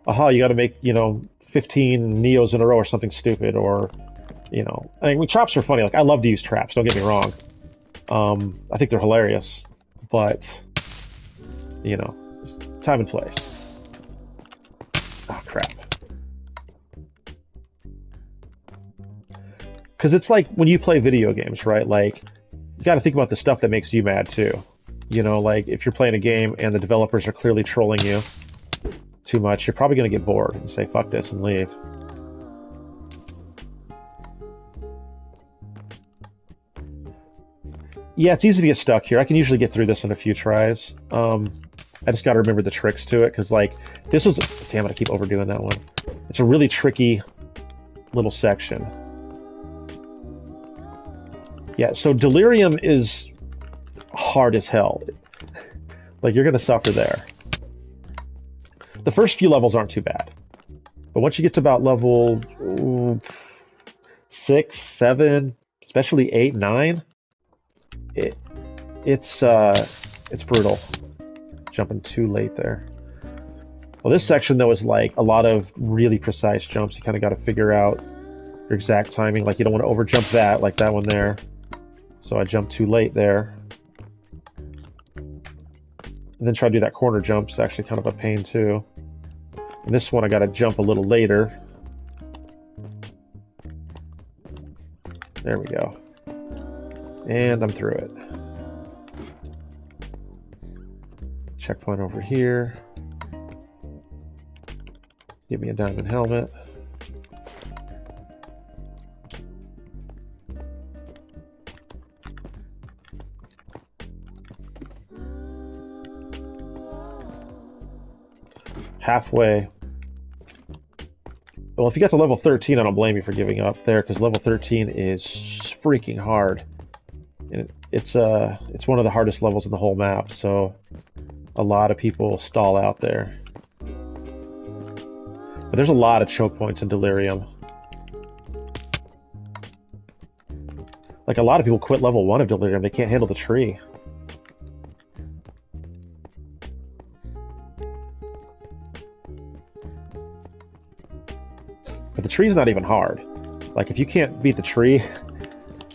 aha, you got to make, you know, 15 Neos in a row or something stupid. Or, you know, I mean, traps are funny. Like, I love to use traps. Don't get me wrong. I think they're hilarious. But, you know, time and place. Oh, crap. Because it's like when you play video games, right? Like, you got to think about the stuff that makes you mad, too. You know, like, if you're playing a game and the developers are clearly trolling you too much, you're probably going to get bored and say, fuck this, and leave. Yeah, it's easy to get stuck here. I can usually get through this in a few tries. I just got to remember the tricks to it, because, like, this was... Damn it, I keep overdoing that one. It's a really tricky little section. Yeah, so Delirium is hard as hell. Like, you're going to suffer there. The first few levels aren't too bad. But once you get to about level 6, 7, especially 8, 9, it's brutal. Jumping too late there. Well, this section, though, is like a lot of really precise jumps. You kind of got to figure out your exact timing. Like, you don't want to overjump that, like that one there. So I jumped too late there. And then try to do that corner jump. It's actually kind of a pain, too. And this one, I got to jump a little later. There we go. And I'm through it. Checkpoint over here. Give me a diamond helmet. Halfway. Well, if you got to level 13, I don't blame you for giving up there, because level 13 is freaking hard. And it's one of the hardest levels in the whole map, so a lot of people stall out there. But there's a lot of choke points in Delirium. Like, a lot of people quit level 1 of Delirium. They can't handle the tree. But the tree's not even hard. Like, if you can't beat the tree,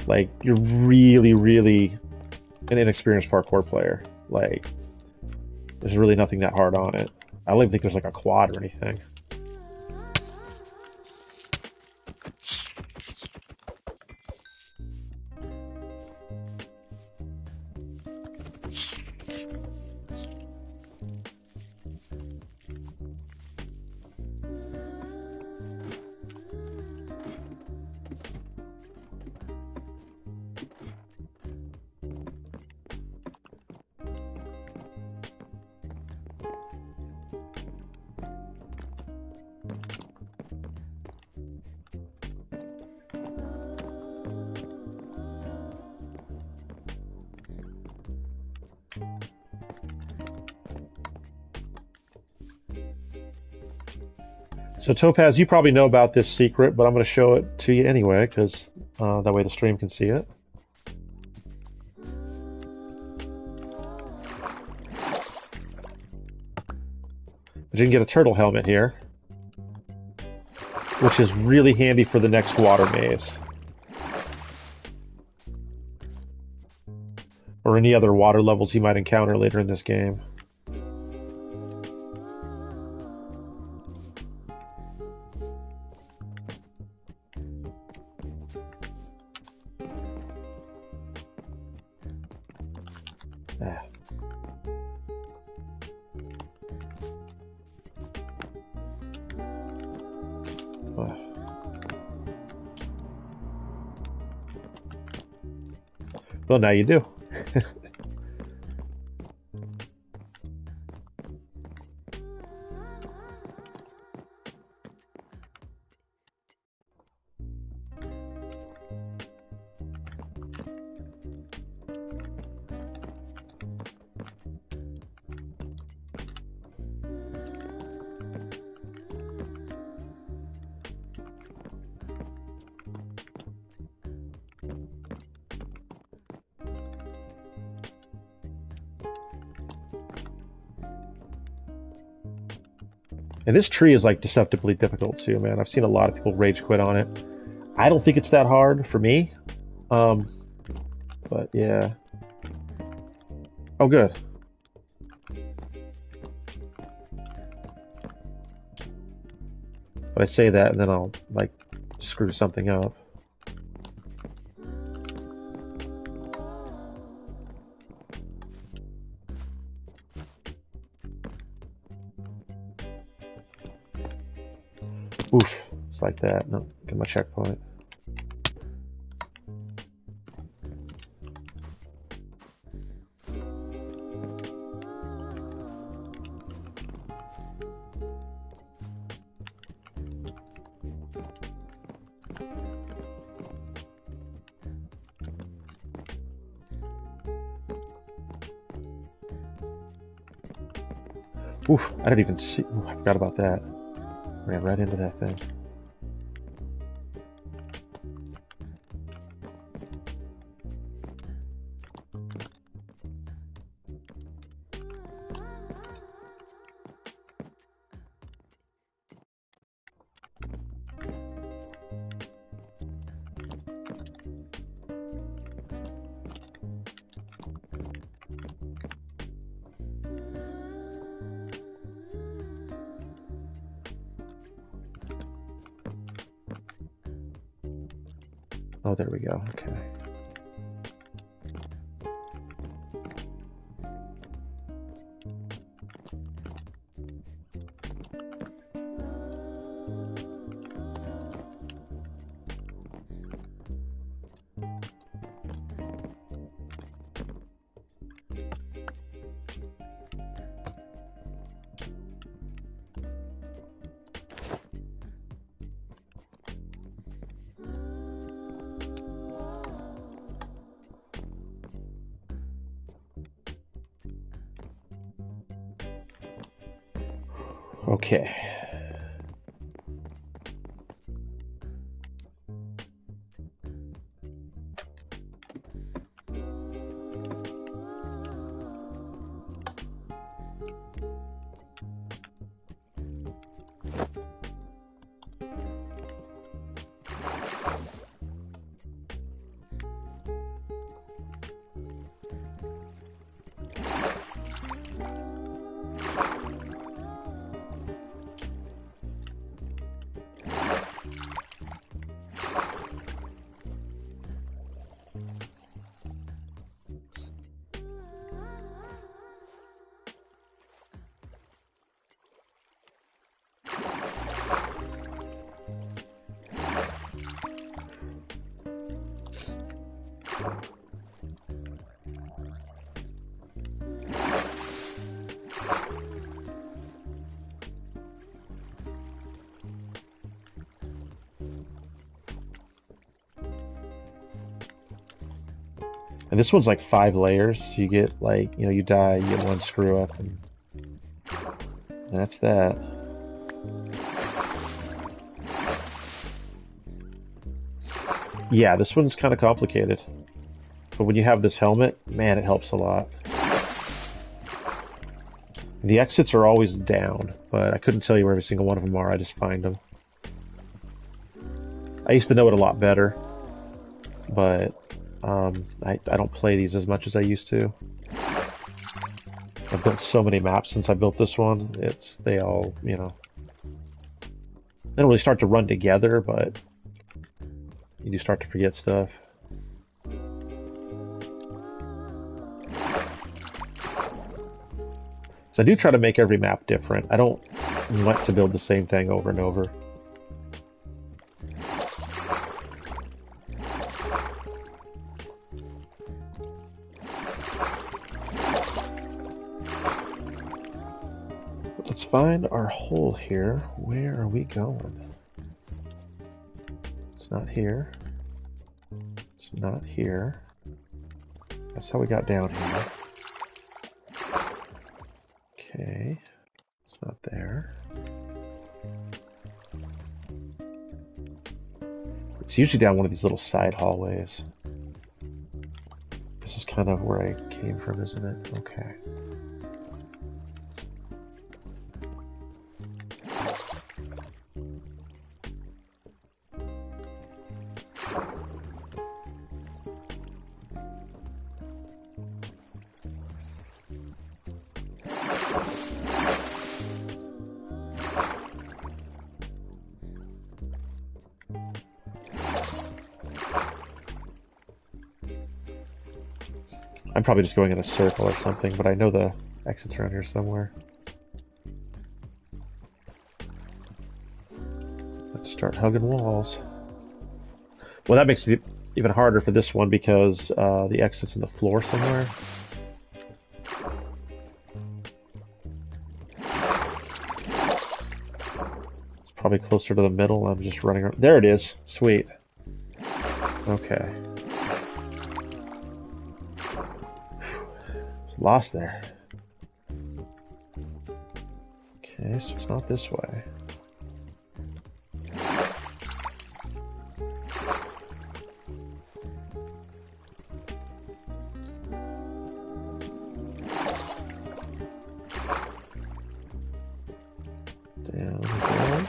like, you're really, really an inexperienced parkour player. Like, there's really nothing that hard on it. I don't even think there's, like, a quad or anything. So Topaz, you probably know about this secret, but I'm going to show it to you anyway, because that way the stream can see it. But you can get a turtle helmet here, which is really handy for the next water maze. Or any other water levels you might encounter later in this game. Well, now you do. And this tree is like deceptively difficult too, man. I've seen a lot of people rage quit on it. I don't think it's that hard for me. But yeah. Oh, good. But I say that and then I'll like screw something up. Oof, it's like that. No, get my checkpoint. Oof, I didn't even see. Ooh, I forgot about that. Ran right into that thing. Oh, there we go. Okay. Okay. And this one's like 5 layers. You get like, you know, you die, you get one screw up, and that's that. Yeah, this one's kind of complicated. But when you have this helmet, man, it helps a lot. The exits are always down, but I couldn't tell you where every single one of them are. I just find them. I used to know it a lot better, but I don't play these as much as I used to. I've built so many maps since I built this one. They all, you know, they don't really start to run together, but you do start to forget stuff. So I do try to make every map different. I don't want to build the same thing over and over. Let's find our hole here. Where are we going? It's not here. It's not here. That's how we got down here. Okay. It's not there. It's usually down one of these little side hallways. This is kind of where I came from, isn't it? Okay. I'm probably just going in a circle or something, but I know the exit's around here somewhere. Let's start hugging walls. Well, that makes it even harder for this one because the exit's in the floor somewhere. It's probably closer to the middle. I'm just running around. There it is. Sweet. Okay. Lost there. Okay, so it's not this way. Down, down.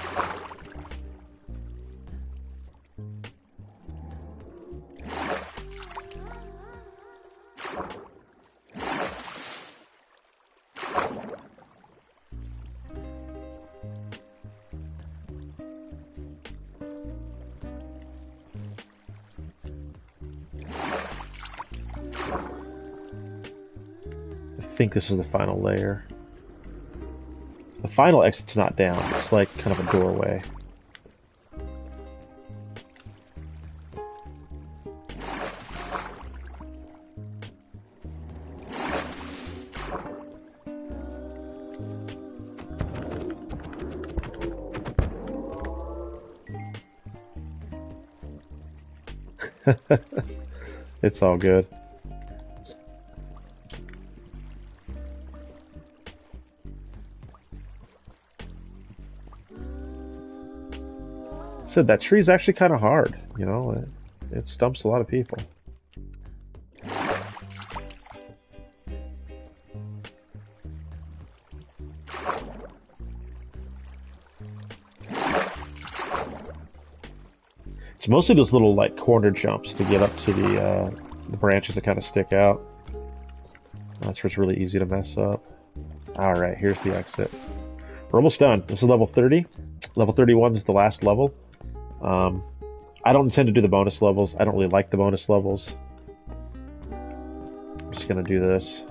I think this is the final layer. The final exit's not down, it's like kind of a doorway. It's all good. Said that tree's actually kind of hard, you know, it stumps a lot of people. It's mostly those little like corner jumps to get up to the branches that kind of stick out. That's where it's really easy to mess up. All right, here's the exit. We're almost done. This is level 30. Level 31 is the last level. I don't intend to do the bonus levels. I don't really like the bonus levels. I'm just gonna do this.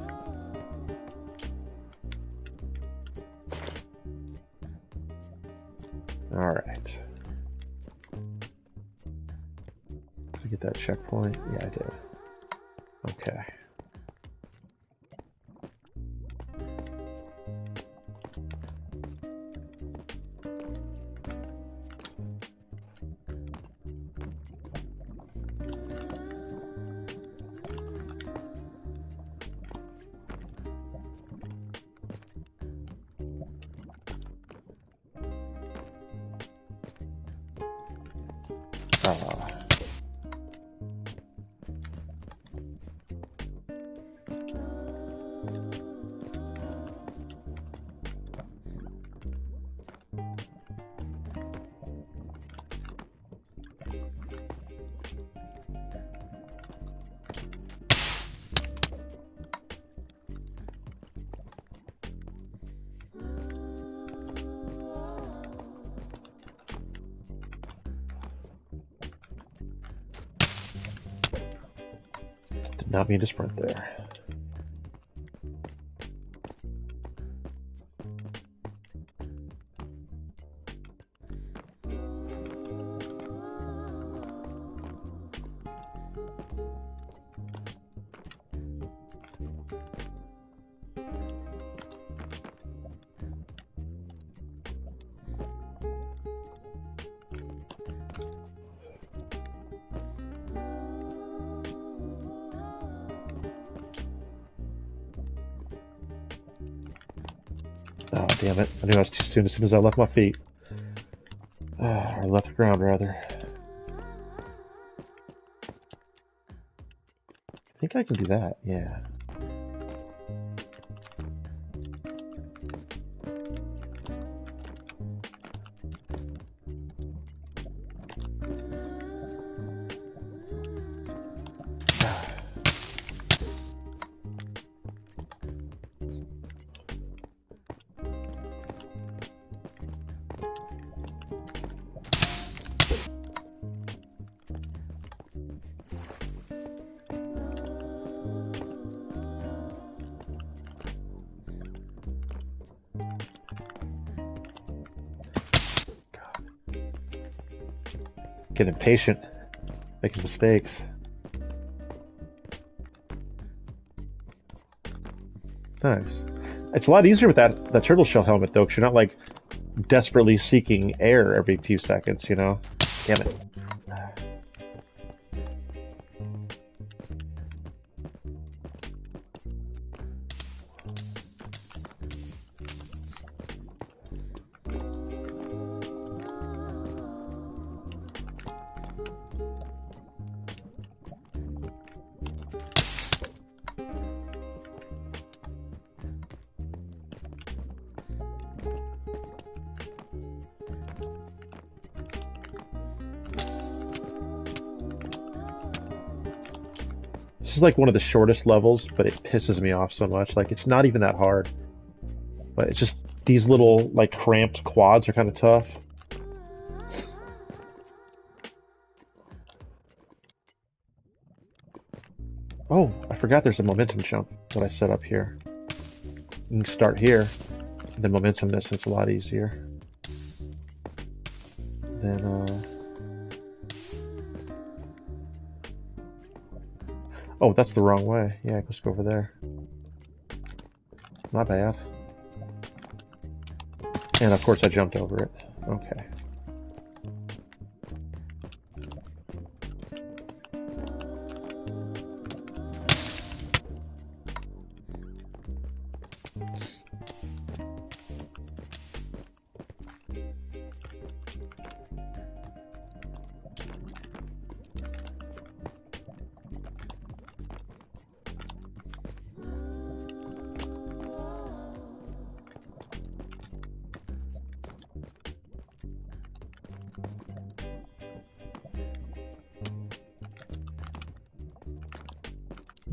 All right. Did I get that checkpoint? Yeah, I did. Okay. Did not mean to sprint there. Oh, damn it. I knew I was too soon as I left my feet. Or left the ground, rather. I think I can do that, yeah. Get impatient, making mistakes. Nice. It's a lot easier with that turtle shell helmet though, because you're not like desperately seeking air every few seconds, you know? Damn it. This is like one of the shortest levels, but it pisses me off so much. Like, it's not even that hard. But it's just, these little, like, cramped quads are kind of tough. Oh, I forgot there's a momentum jump that I set up here. You can start here, then momentum this, it's a lot easier. Then, oh, that's the wrong way. Yeah, let's go over there. Not bad. And of course I jumped over it. Okay.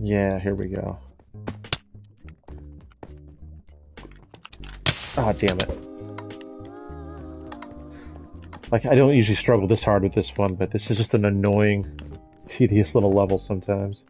Yeah, here we go. Ah, damn it. Like, I don't usually struggle this hard with this one, but this is just an annoying, tedious little level sometimes.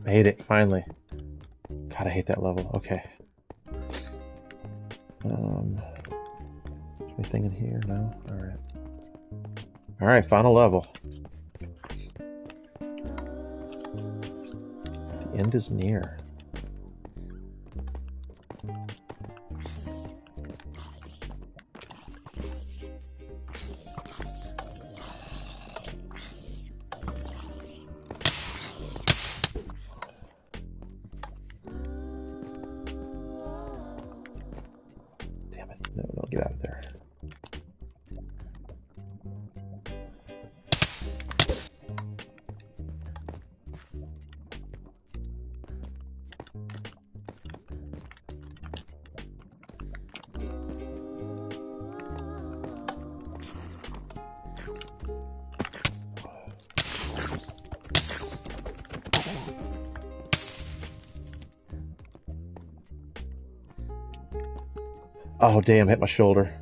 I hate it, finally. God, I hate that level. Okay. Is anything in here? No? Alright. Alright, final level. end is near. Damn it. No, get out of there. Oh, damn, hit my shoulder.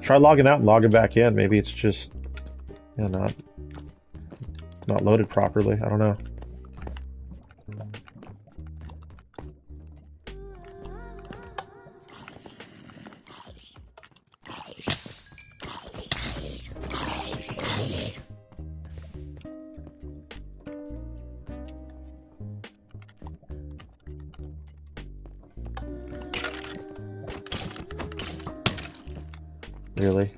Try logging out and logging back in. Maybe it's just, yeah, not loaded properly. I don't know. Really?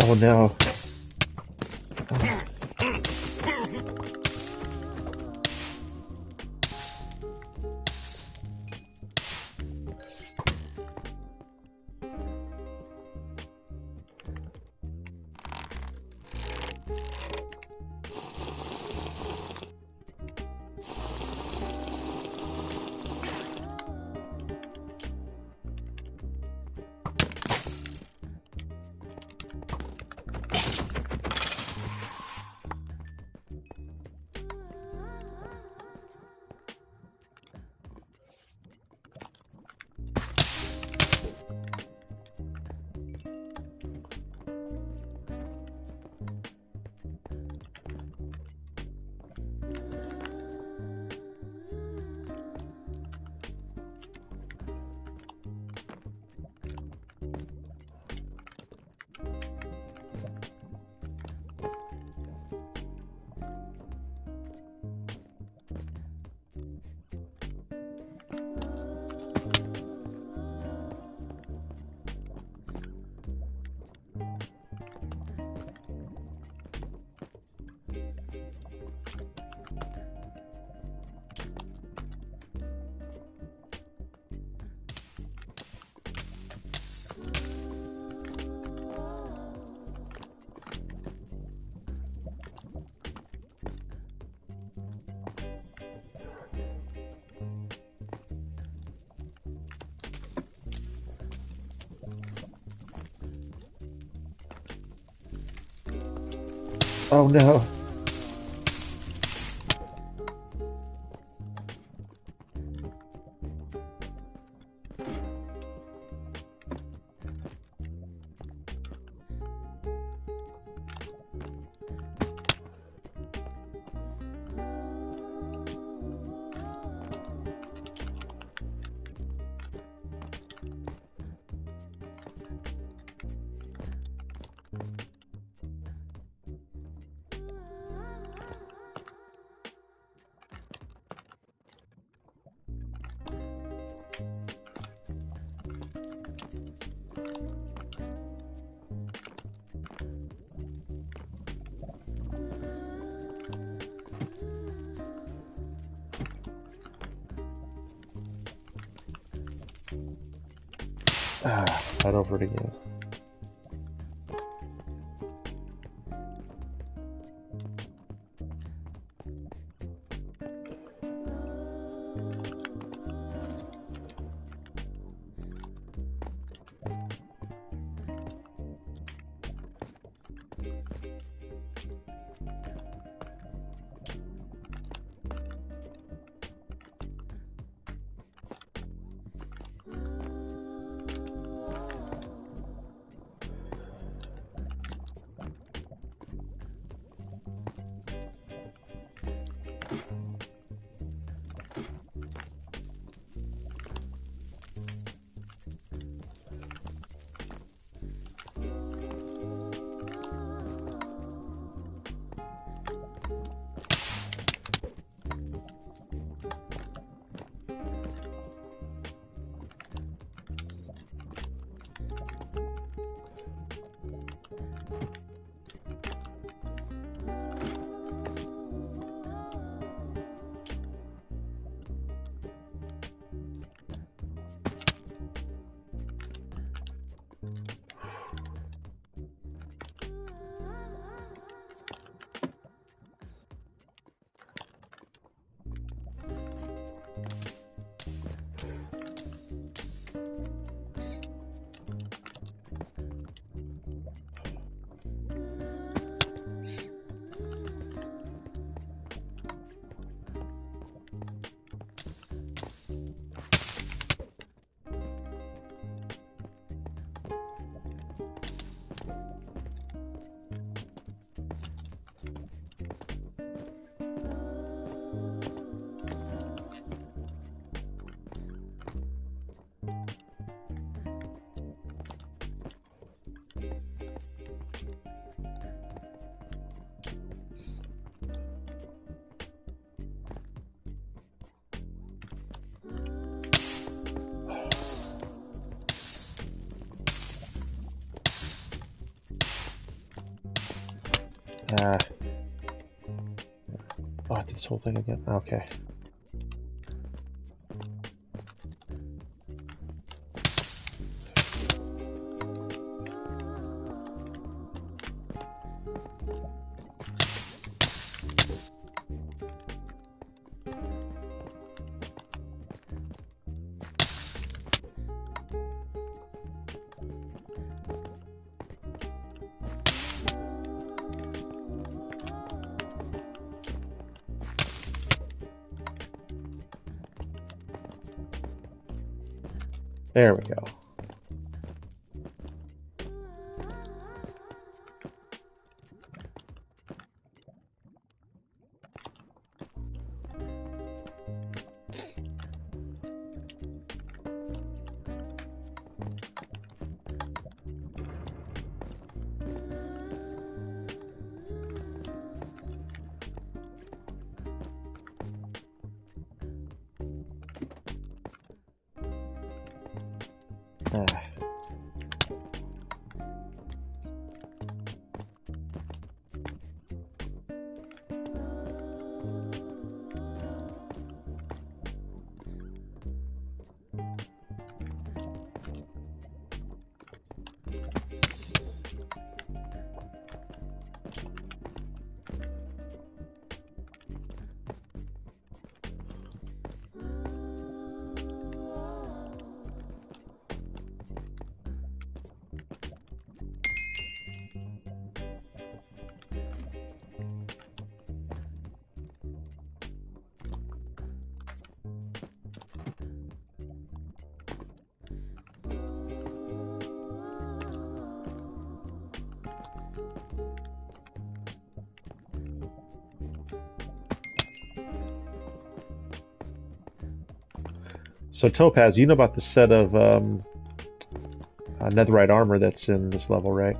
Oh no. Oh no. Ah, right over it again. Ah. Oh, I did this whole thing again. Okay. There we go. Ah. So Topaz, you know about the set of netherite armor that's in this level, right?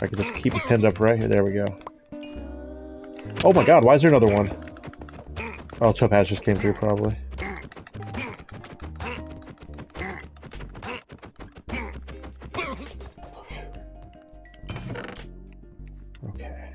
I can just keep it pinned up right here. There we go. Oh my god, why is there another one? Oh, Topaz just came through, probably. Okay.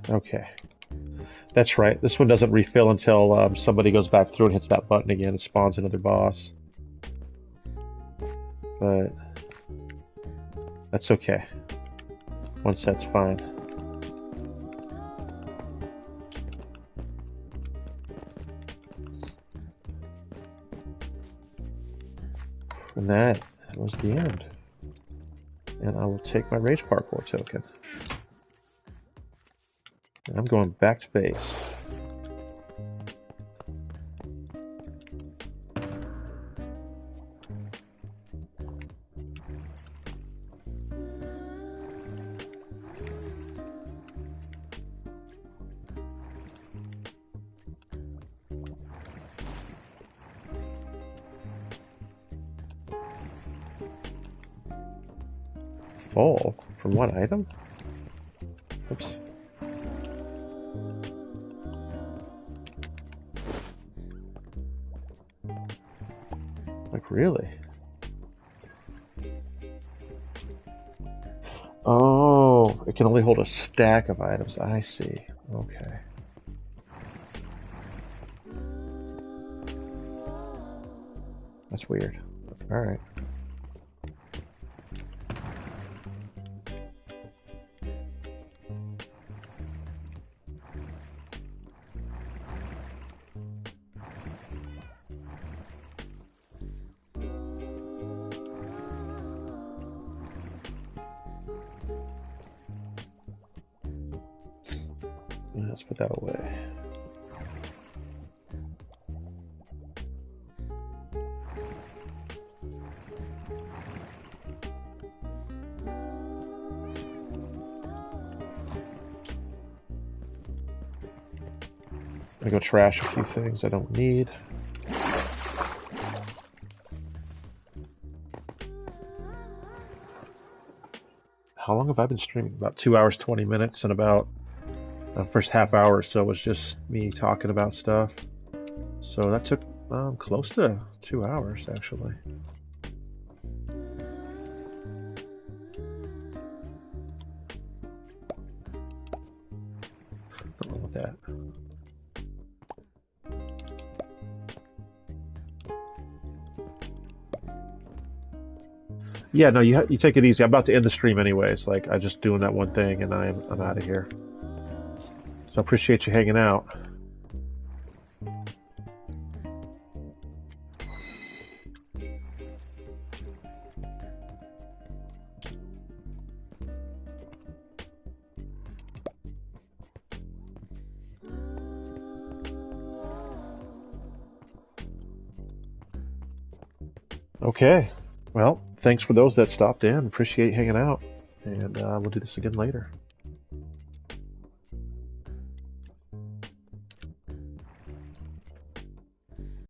Okay. That's right. This one doesn't refill until somebody goes back through and hits that button again and spawns another boss. But that's okay. One set's fine. And that was the end. And I will take my Rage Parkour token. And I'm going back to base. Full from one item? Oops. Like, really? Oh, it can only hold a stack of items. I see. Okay. That's weird. All right. Let's put that away. I'm gonna go trash a few things I don't need. How long have I been streaming? About 2 hours, 20 minutes, and about the first half hour or so was just me talking about stuff. So that took close to 2 hours, actually. Nothing wrong with that. Yeah, no, you take it easy. I'm about to end the stream anyways. Like, I'm just doing that one thing, and I'm out of here. So I appreciate you hanging out. Okay. Well, thanks for those that stopped in. Appreciate hanging out. And we'll do this again later.